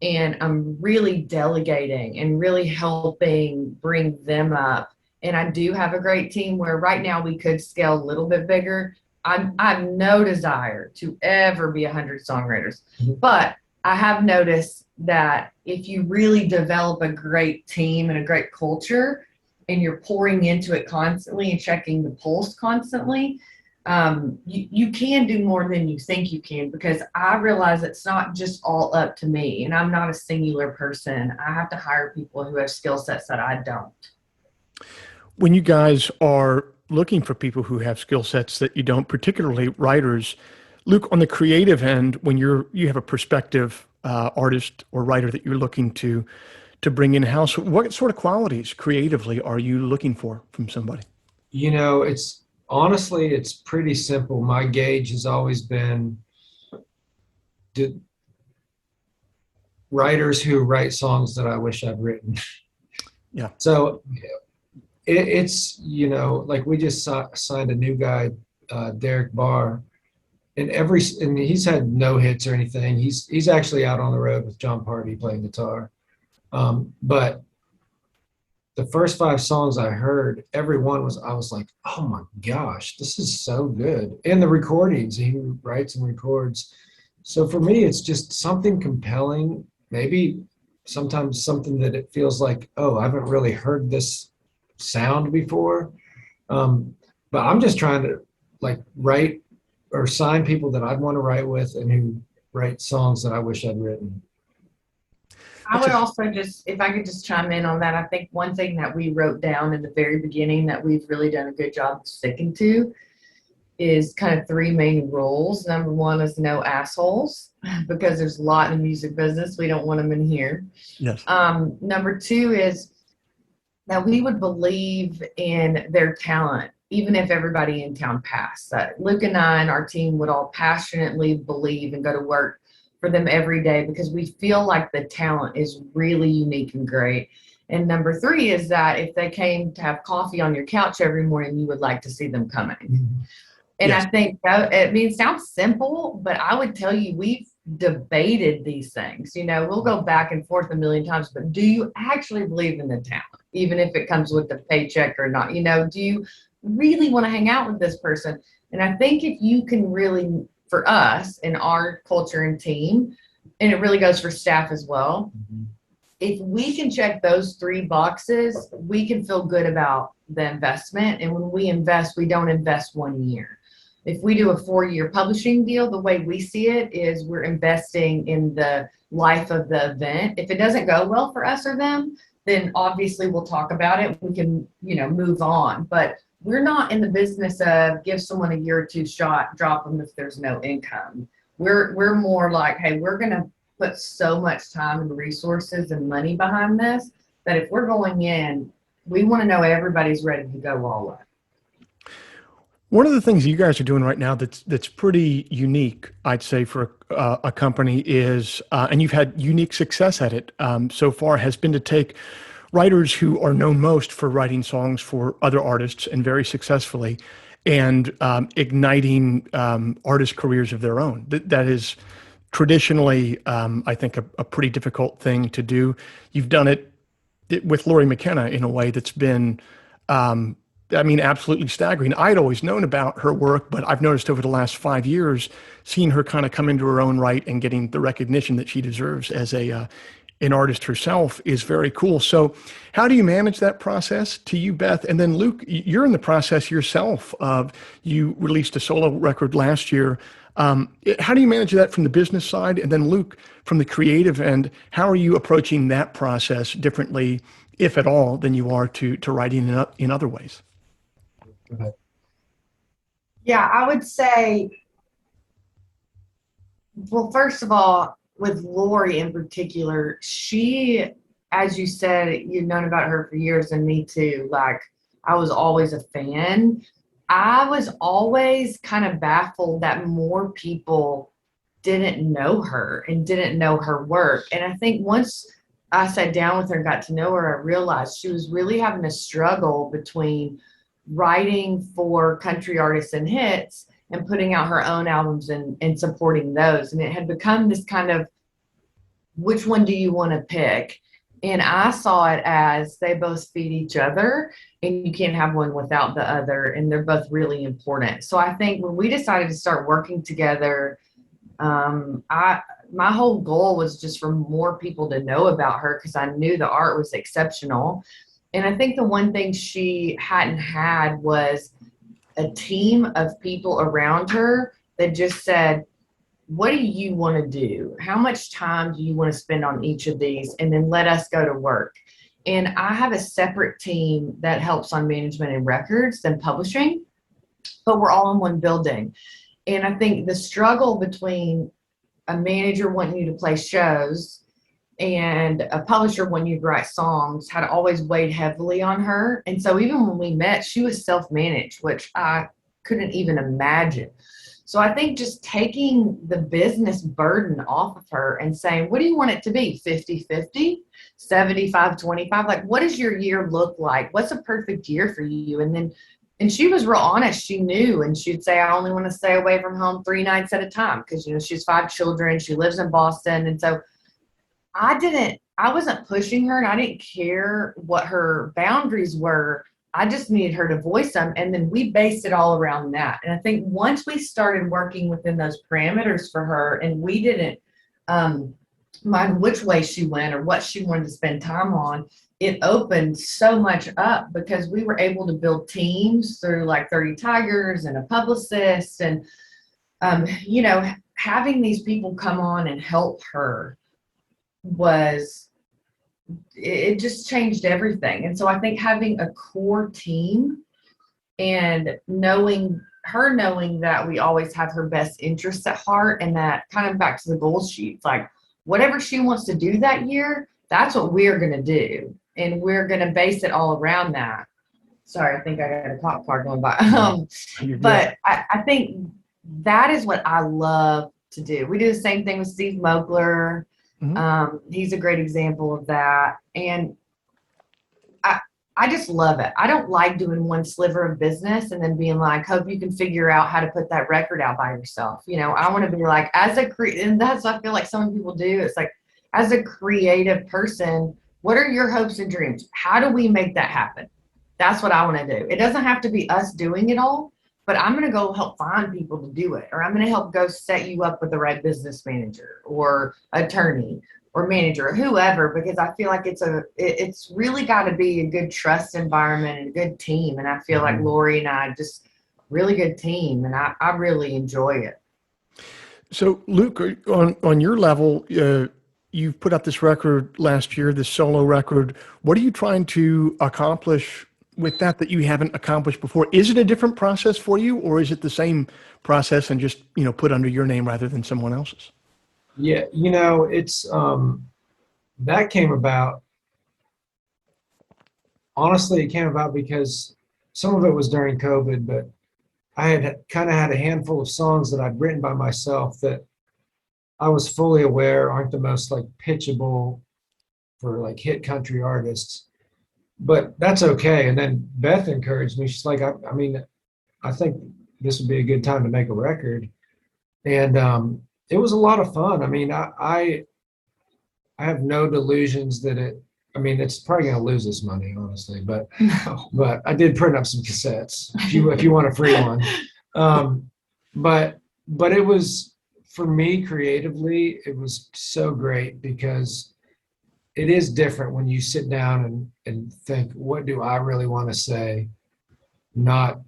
[SPEAKER 3] and I'm really delegating and really helping bring them up. And I do have a great team where right now we could scale a little bit bigger. I have no desire to ever be 100 songwriters, but I have noticed that if you really develop a great team and a great culture, and you're pouring into it constantly and checking the pulse constantly, you can do more than you think you can, because I realize it's not just all up to me, and I'm not a singular person. I have to hire people who have skill sets that I don't.
[SPEAKER 1] When you guys are looking for people who have skill sets that you don't, particularly writers, Luke, on the creative end, when you have a prospective artist or writer that you're looking to bring in-house, what sort of qualities creatively are you looking for from somebody?
[SPEAKER 2] It's honestly, it's pretty simple. My gauge has always been writers who write songs that I wish I'd written.
[SPEAKER 1] Yeah.
[SPEAKER 2] So it's, like we just signed a new guy, Derek Barr, and he's had no hits or anything. He's actually out on the road with John Party playing guitar. But the first 5 songs I heard, I was like, oh my gosh, this is so good. And the recordings, he writes and records. So for me, it's just something compelling, maybe sometimes something that it feels like, oh, I haven't really heard this sound before. But I'm just trying to like write or sign people that I'd want to write with and who write songs that I wish I'd written.
[SPEAKER 3] I would also just, if I could just chime in on that, I think one thing that we wrote down in the very beginning that we've really done a good job of sticking to is kind of 3 main rules. Number 1 is no assholes, because there's a lot in the music business. We don't want them in here.
[SPEAKER 1] Yes.
[SPEAKER 3] Number 2 is that we would believe in their talent, even if everybody in town passed. Luke and I and our team would all passionately believe and go to work for them every day because we feel like the talent is really unique and great. And number 3 is that if they came to have coffee on your couch every morning, you would like to see them coming. Mm-hmm. And yes. I think that, it sounds simple, but I would tell you we've debated these things. We'll go back and forth a million times, but do you actually believe in the talent, even if it comes with the paycheck or not? Do you really want to hang out with this person? And I think if you can really, for us in our culture and team, and it really goes for staff as well, mm-hmm. if we can check those 3 boxes, we can feel good about the investment. And when we invest, we don't invest 1 year. If we do a 4-year publishing deal, the way we see it is we're investing in the life of the event. If it doesn't go well for us or them, then obviously we'll talk about it. We can, move on. But we're not in the business of give someone a year or 2 shot, drop them if there's no income. We're more like, hey, we're going to put so much time and resources and money behind this that if we're going in, we want to know everybody's ready to go all in.
[SPEAKER 1] One of the things you guys are doing right now that's pretty unique, I'd say, for a company is, and you've had unique success at it so far, has been to take writers who are known most for writing songs for other artists and very successfully, and igniting artist careers of their own. That is traditionally, I think, a pretty difficult thing to do. You've done it with Lori McKenna in a way that's been absolutely staggering. I'd always known about her work, but I've noticed over the last 5 years, seeing her kind of come into her own right and getting the recognition that she deserves as an artist herself is very cool. So how do you manage that process? To you, Beth, and then Luke, you're in the process yourself of, you released a solo record last year. How do you manage that from the business side? And then Luke, from the creative end, how are you approaching that process differently, if at all, than you are to writing in other ways?
[SPEAKER 3] Yeah, I would say, well, first of all, with Lori in particular, she, as you said, you've known about her for years, and me too. Like, I was always a fan. I was always kind of baffled that more people didn't know her and didn't know her work. And I think once I sat down with her and got to know her, I realized she was really having a struggle between writing for country artists and hits and putting out her own albums and supporting those. And it had become this kind of, which one do you want to pick? And I saw it as they both feed each other, and you can't have one without the other, and they're both really important. So I think when we decided to start working together, my whole goal was just for more people to know about her, because I knew the art was exceptional. And I think the one thing she hadn't had was a team of people around her that just said, what do you want to do? How much time do you want to spend on each of these? And then let us go to work. And I have a separate team that helps on management and records than publishing, but we're all in one building. And I think the struggle between a manager wanting you to play shows and a publisher wanting you to write songs had always weighed heavily on her. And so even when we met, she was self-managed, which I couldn't even imagine. So I think just taking the business burden off of her and saying, what do you want it to be? 50-50, 75-25? Like, what does your year look like? What's a perfect year for you? And then and she was real honest. She knew, and she'd say, I only want to stay away from home 3 nights at a time. Cause she's 5 children. She lives in Boston. And so I wasn't pushing her, and I didn't care what her boundaries were. I just needed her to voice them. And then we based it all around that. And I think once we started working within those parameters for her, and we didn't mind which way she went or what she wanted to spend time on, it opened so much up because we were able to build teams through like 30 Tigers and a publicist, and having these people come on and help her it just changed everything. And so I think having a core team and knowing that we always have her best interests at heart, and that kind of back to the goals sheets, like whatever she wants to do that year, that's what we're going to do. And we're going to base it all around that. Sorry, I think I got a cop car going by. But I think that is what I love to do. We do the same thing with Steve Mogler. Mm-hmm. He's a great example of that. And I just love it. I don't like doing one sliver of business and then being like, hope you can figure out how to put that record out by yourself. I want to be like, and that's what I feel like some people do. It's like, as a creative person, what are your hopes and dreams? How do we make that happen? That's what I want to do. It doesn't have to be us doing it all, but I'm going to go help find people to do it. Or I'm going to help go set you up with the right business manager or attorney or manager or whoever, because I feel like it's really got to be a good trust environment and a good team. And I feel like Lori and I just really good team, and I really enjoy it.
[SPEAKER 1] So Luke, on your level, you've put out this record last year, this solo record. What are you trying to accomplish with that you haven't accomplished before? Is it a different process for you, or is it the same process and just, put under your name rather than someone else's?
[SPEAKER 2] Yeah, it's that came about. Honestly, it came about because some of it was during COVID, but I had kind of had a handful of songs that I'd written by myself that I was fully aware aren't the most like pitchable for like hit country artists, but that's okay. And then Beth encouraged me. She's like, I think this would be a good time to make a record. And it was a lot of fun. I have no delusions that it's probably going to lose us money, honestly, but I did print up some cassettes if you want a free one. But it was, for me creatively, it was so great because it is different when you sit down and think, what do I really want to say? Not,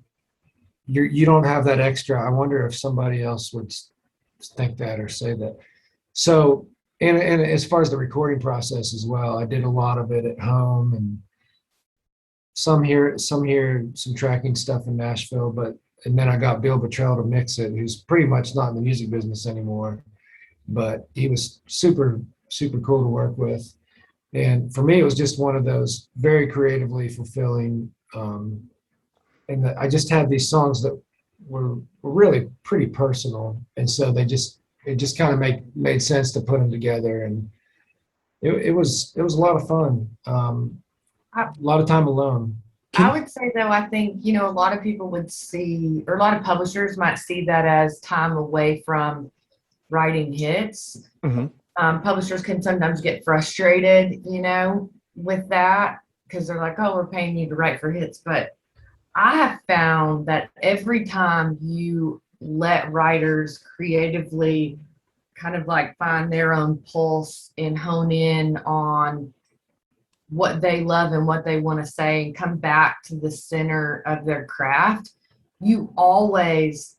[SPEAKER 2] you don't have that extra, I wonder if somebody else would think that or say that. So, and as far as the recording process as well, I did a lot of it at home, and some tracking stuff in Nashville, and then I got Bill Bottrell to mix it, who's pretty much not in the music business anymore, but he was super, super cool to work with. And for me, it was just one of those very creatively fulfilling, and I just had these songs that were really pretty personal, and so it just kind of made sense to put them together, and it was a lot of fun. A lot of time alone.
[SPEAKER 3] I would say, though, I think a lot of people would see, or a lot of publishers might see that as time away from writing hits. Mm-hmm. Publishers can sometimes get frustrated, with that, because they're like, oh, we're paying you to write for hits, but I have found that every time you let writers creatively kind of like find their own pulse and hone in on what they love and what they want to say and come back to the center of their craft, you always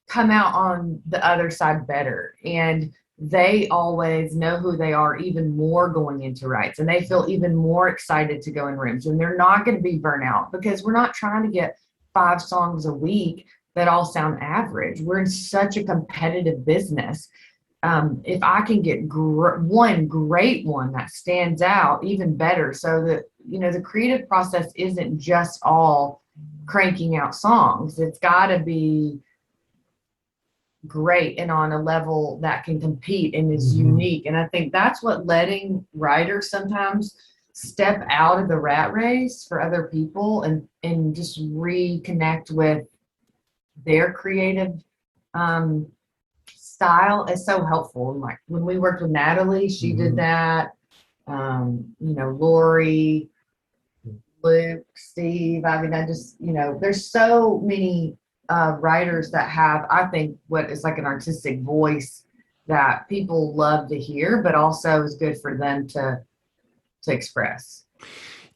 [SPEAKER 3] come out on the other side better. And they always know who they are even more going into writes, and they feel even more excited to go in rooms, and they're not going to be burnt out, because we're not trying to get 5 songs a week that all sound average. We're in such a competitive business. If I can get one great one that stands out, even better, so that the creative process isn't just all cranking out songs. It's got to be great and on a level that can compete and is unique. And I think that's what letting writers sometimes step out of the rat race for other people and just reconnect with their creative style is so helpful. And like when we worked with Natalie, she did that. Lori, Luke, Steve. I mean, I just, there's so many writers that have, I think, what is like an artistic voice that people love to hear, but also is good for them to express.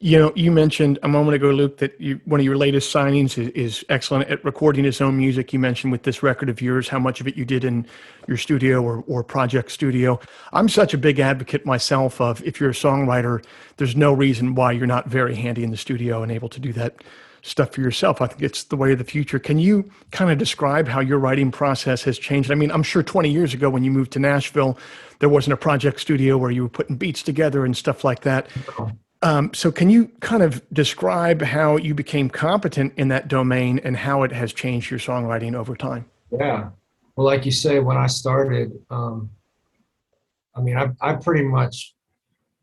[SPEAKER 1] You mentioned a moment ago, Luke, that one of your latest signings is excellent at recording his own music. You mentioned with this record of yours how much of it you did in your studio or project studio. I'm such a big advocate myself of, if you're a songwriter, there's no reason why you're not very handy in the studio and able to do that stuff for yourself. I think it's the way of the future. Can you kind of describe how your writing process has changed? I mean, I'm sure 20 years ago when you moved to Nashville, there wasn't a project studio where you were putting beats together and stuff like that. So can you kind of describe how you became competent in that domain and how it has changed your songwriting over time?
[SPEAKER 2] Yeah. Well, like you say, when I started, I pretty much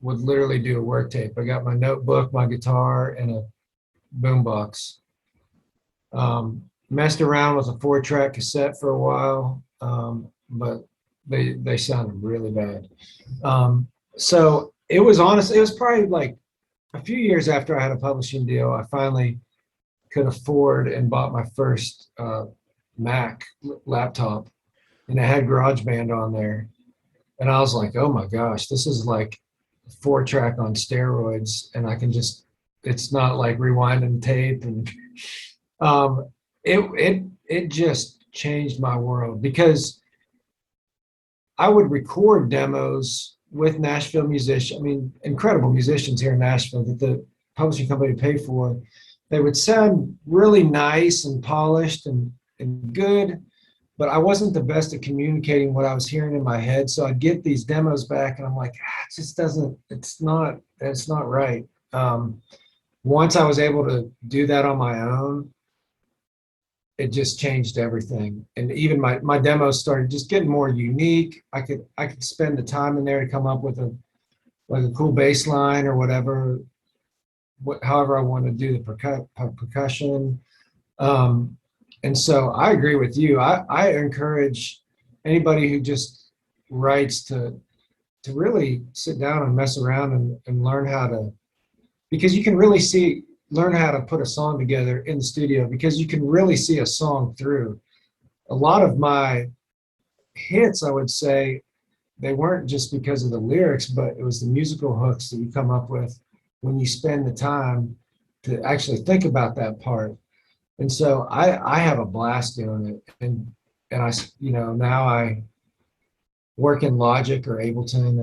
[SPEAKER 2] would literally do a work tape. I got my notebook, my guitar, and a boombox. Messed around with a 4-track cassette for a while, but they sounded really bad. So it was probably like a few years after I had a publishing deal, I finally could afford and bought my first Mac laptop, and it had GarageBand on there. And I was like, oh my gosh, this is like 4-track on steroids, and I can it's not like rewinding tape. And it just changed my world, because I would record demos with Nashville musicians, incredible musicians here in Nashville that the publishing company paid for. They would sound really nice and polished and good, but I wasn't the best at communicating what I was hearing in my head. So I'd get these demos back and I'm like, it just doesn't, it's not right. Once I was able to do that on my own, it just changed everything. And even my demos started just getting more unique. I could spend the time in there to come up with a cool bass line or whatever, however I want to do the percussion. And so I agree with you. I encourage anybody who just writes to really sit down and mess around and learn how to, because you can really learn how to put a song together in the studio, because you can really see a song through. A lot of my hits, I would say, they weren't just because of the lyrics, but it was the musical hooks that you come up with when you spend the time to actually think about that part. And so I have a blast doing it. And I, now I work in Logic or Ableton,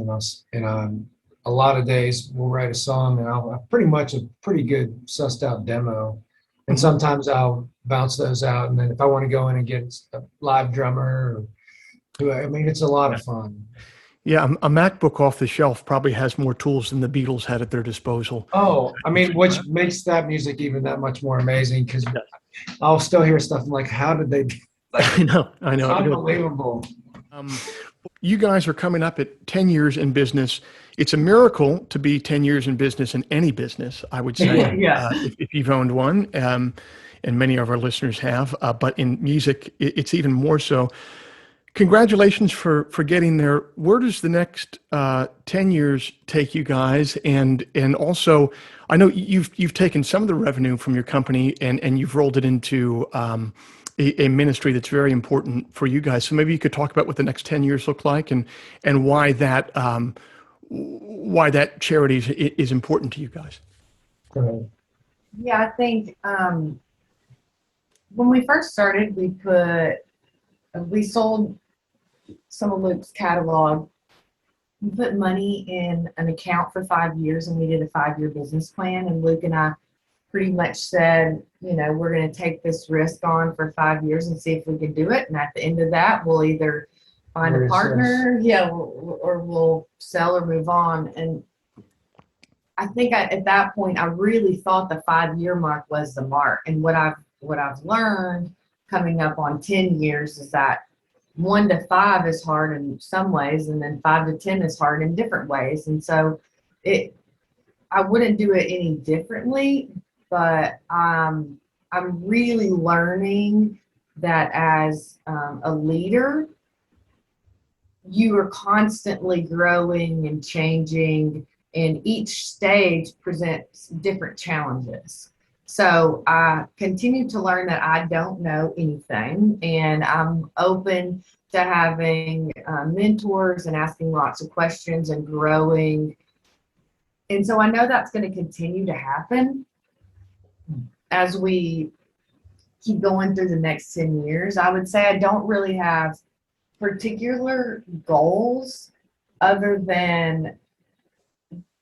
[SPEAKER 2] and a lot of days we'll write a song and I'll have pretty much a pretty good sussed out demo. And sometimes I'll bounce those out. And then if I want to go in and get a live drummer, it's a lot of fun.
[SPEAKER 1] Yeah, a MacBook off the shelf probably has more tools than the Beatles had at their disposal.
[SPEAKER 2] Oh, which makes that music even that much more amazing, because I'll still hear stuff. I'm like, how did they do that?
[SPEAKER 1] I know.
[SPEAKER 2] It's unbelievable.
[SPEAKER 1] You guys are coming up at 10 years in business. It's a miracle to be 10 years in business, in any business, I would say, if you've owned one, and many of our listeners have, but in music, it's even more so. Congratulations for getting there. Where does the next 10 years take you guys? And also, I know you've taken some of the revenue from your company and you've rolled it into a ministry that's very important for you guys. So maybe you could talk about what the next 10 years look like and why that charity is important to you guys.
[SPEAKER 3] Yeah, I think when we first started, we sold some of Luke's catalog. We put money in an account for 5 years, and we did a 5-year business plan. And Luke and I pretty much said, we're going to take this risk on for 5 years and see if we can do it. And at the end of that, we'll either find a partner, or we'll sell or move on. And I think at that point, I really thought the 5-year mark was the mark. And what I've learned coming up on 10 years is that 1 to 5 is hard in some ways, and then 5 to 10 is hard in different ways. And so I wouldn't do it any differently, but I'm really learning that as a leader, you are constantly growing and changing, and each stage presents different challenges. So I continue to learn that I don't know anything, and I'm open to having mentors and asking lots of questions and growing. And so I know that's going to continue to happen as we keep going through the next 10 years. I would say I don't really have particular goals other than,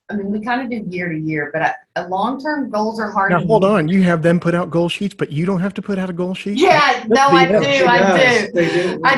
[SPEAKER 3] I mean, we kind of do year to year, but long-term goals are hard.
[SPEAKER 1] Now, hold on. You have them put out goal sheets, but you don't have to put out a goal sheet?
[SPEAKER 3] Yeah, no, I do.
[SPEAKER 2] They
[SPEAKER 3] I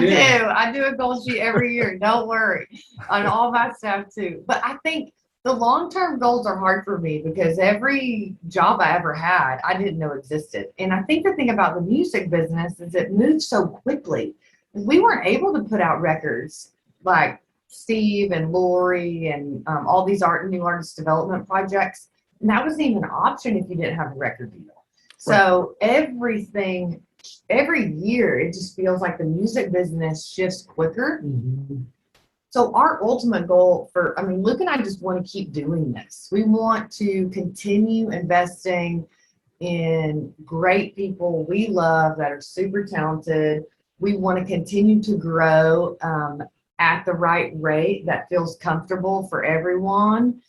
[SPEAKER 3] do a goal sheet every year. Don't worry, on all my stuff too. But I think the long-term goals are hard for me because every job I ever had, I didn't know existed. And I think the thing about the music business is it moves so quickly. We weren't able to put out records like Steve and Lori and all these new artist development projects. And that wasn't even an option if you didn't have a record deal. So everything, every year, it just feels like the music business shifts quicker.
[SPEAKER 2] Mm-hmm.
[SPEAKER 3] So our ultimate goal Luke and I just want to keep doing this. We want to continue investing in great people we love that are super talented. We want to continue to grow at the right rate that feels comfortable for everyone.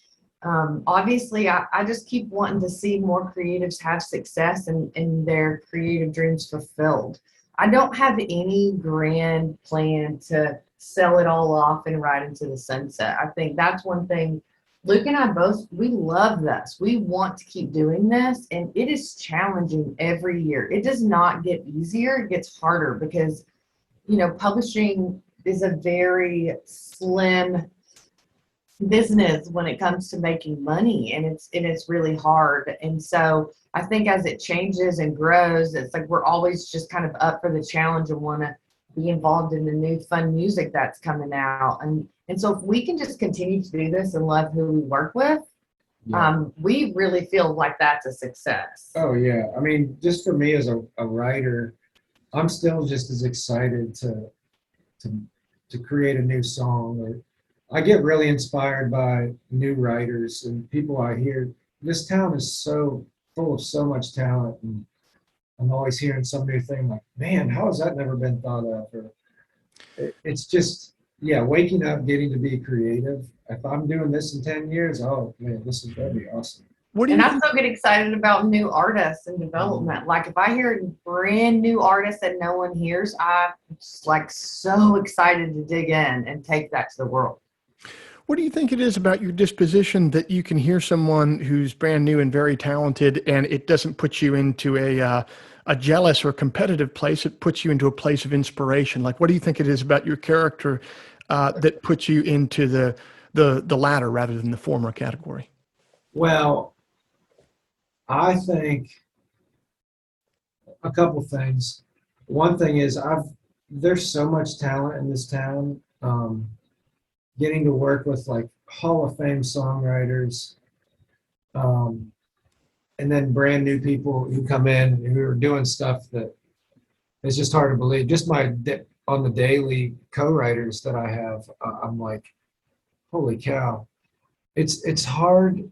[SPEAKER 3] Obviously, I just keep wanting to see more creatives have success and their creative dreams fulfilled. I don't have any grand plan to sell it all off and ride into the sunset. I think that's one thing. Luke and I both, we love this. We want to keep doing this, and it is challenging every year. It does not get easier. It gets harder because, publishing is a very slim business when it comes to making money, and it's really hard. And so I think as it changes and grows, it's like we're always just kind of up for the challenge and want to be involved in the new fun music that's coming out. And so if we can just continue to do this and love who we work with, we really feel like that's a success.
[SPEAKER 2] Oh yeah. I mean, just for me as a writer, I'm still just as excited to create a new song. Or I get really inspired by new writers and people I hear. This town is so full of so much talent, and I'm always hearing some new thing like, man, how has that never been thought of? Or it's just, waking up, getting to be creative. If I'm doing this in 10 years, oh man, this is going to be awesome.
[SPEAKER 3] And I still get excited about new artists and development. Like if I hear brand new artists that no one hears, I'm just like so excited to dig in and take that to the world.
[SPEAKER 1] What do you think it is about your disposition that you can hear someone who's brand new and very talented, and it doesn't put you into a jealous or competitive place? It puts you into a place of inspiration. Like, what do you think it is about your character that puts you into the latter rather than the former category?
[SPEAKER 2] Well, I think a couple things. One thing is there's so much talent in this town. Getting to work with like Hall of Fame songwriters, and then brand new people who come in who are doing stuff that it's just hard to believe. Just on the daily co-writers that I have, I'm like, holy cow. It's hard.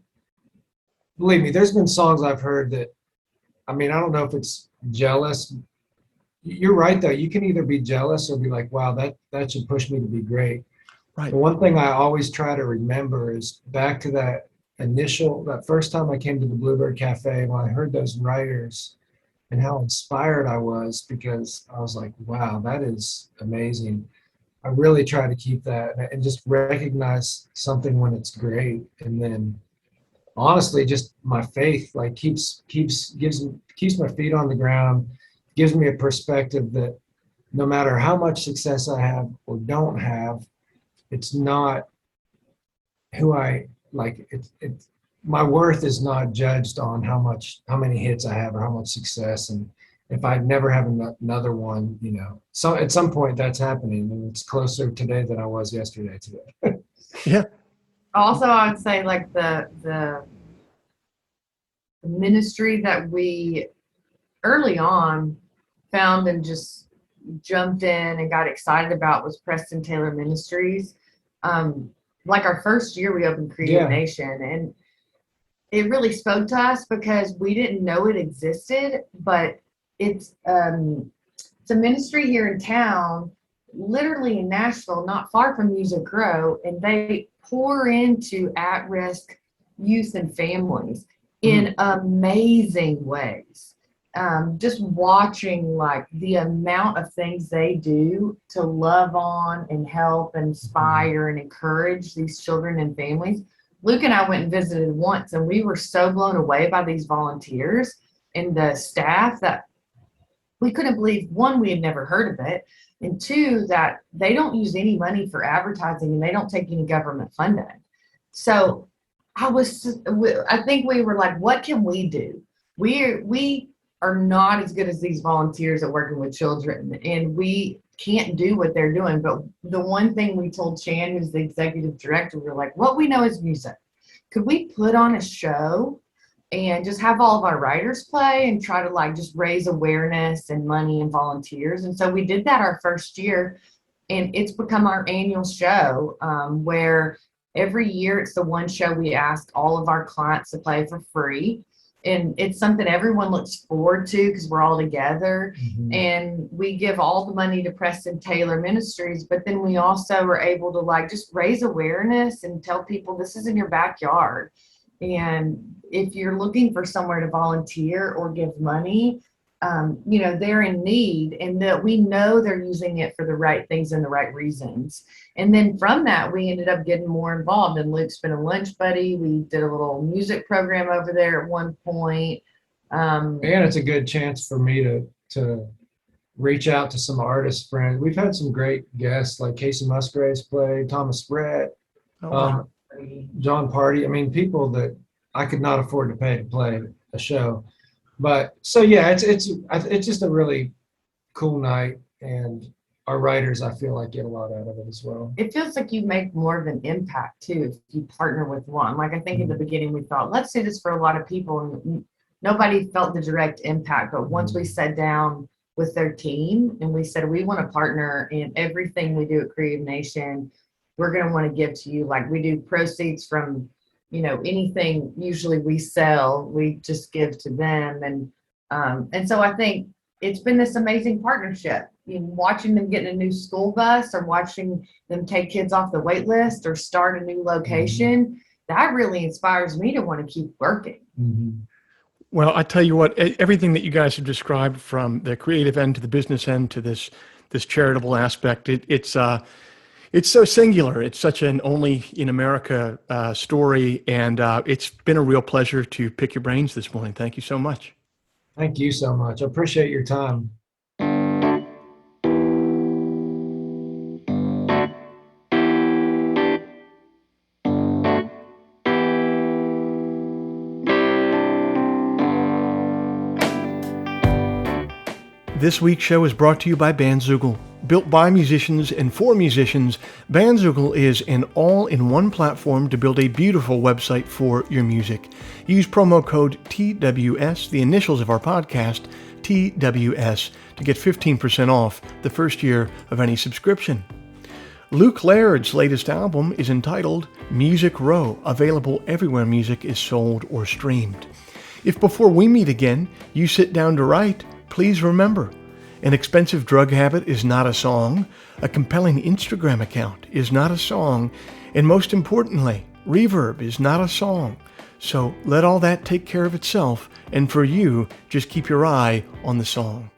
[SPEAKER 2] Believe me, there's been songs I've heard that, I mean, I don't know if it's jealous. You're right though. You can either be jealous or be like, wow, that should push me to be great.
[SPEAKER 1] Right.
[SPEAKER 2] The one thing I always try to remember is back to that first time I came to the Bluebird Cafe when I heard those writers and how inspired I was, because I was like, wow, that is amazing. I really try to keep that and just recognize something when it's great. And then honestly, just my faith like keeps my feet on the ground, gives me a perspective that no matter how much success I have or don't have, it's not who I like. My worth is not judged on how many hits I have or how much success. And if I never have another one, so at some point that's happening, and it's closer today than I was yesterday today.
[SPEAKER 1] Yeah.
[SPEAKER 3] Also, I would say like the ministry that we early on found and just jumped in and got excited about was Preston Taylor Ministries. Like our first year, we opened Creative Nation, and it really spoke to us because we didn't know it existed, but it's a ministry here in town, literally in Nashville, not far from Music Row, and they pour into at-risk youth and families in amazing ways. Just watching like the amount of things they do to love on and help, inspire, and encourage these children and families. Luke and I went and visited once, and we were so blown away by these volunteers and the staff that we couldn't believe, one, we had never heard of it, and two, that they don't use any money for advertising and they don't take any government funding. So I think we were like, what can we do? We are not as good as these volunteers at working with children, and we can't do what they're doing. But the one thing we told Chan, who's the executive director, we were like, what we know is music. Could we put on a show and just have all of our writers play and try to like just raise awareness and money and volunteers? And so we did that our first year, and it's become our annual show, where every year it's the one show we ask all of our clients to play for free. And it's something everyone looks forward to because we're all together. And we give all the money to Preston Taylor Ministries, but then we also are able to like just raise awareness and tell people this is in your backyard. And if you're looking for somewhere to volunteer or give money, they're in need, and that we know they're using it for the right things and the right reasons. And then from that, we ended up getting more involved, and Luke's been a lunch buddy. We did a little music program over there at one point.
[SPEAKER 2] And it's a good chance for me to reach out to some artist friends. We've had some great guests, like Casey Musgraves played, Thomas Brett, John Party. I mean, people that I could not afford to pay to play a show. But so yeah, it's just a really cool night, and our writers, I feel like, get a lot out of it as well.
[SPEAKER 3] It feels like you make more of an impact too if you partner with one. Like I think in the beginning we thought, let's do this for a lot of people, and nobody felt the direct impact. But once we sat down with their team and we said, we want to partner in everything we do at Creative Nation, we're going to want to give to you. Like we do proceeds from anything usually we sell, we just give to them. And so I think it's been this amazing partnership. Watching them get in a new school bus, or watching them take kids off the wait list or start a new location, that really inspires me to want to keep working.
[SPEAKER 1] Well, I tell you what, everything that you guys have described, from the creative end to the business end to this charitable aspect, it's so singular. It's such an only in America story, and it's been a real pleasure to pick your brains this morning. Thank you so much.
[SPEAKER 2] Thank you so much. I appreciate your time.
[SPEAKER 1] This week's show is brought to you by Bandzoogle. Built by musicians and for musicians, Bandzoogle is an all-in-one platform to build a beautiful website for your music. Use promo code TWS, the initials of our podcast, TWS, to get 15% off the first year of any subscription. Luke Laird's latest album is entitled Music Row, available everywhere music is sold or streamed. If before we meet again, you sit down to write, please remember, an expensive drug habit is not a song, a compelling Instagram account is not a song, and most importantly, reverb is not a song. So let all that take care of itself, and for you, just keep your eye on the song.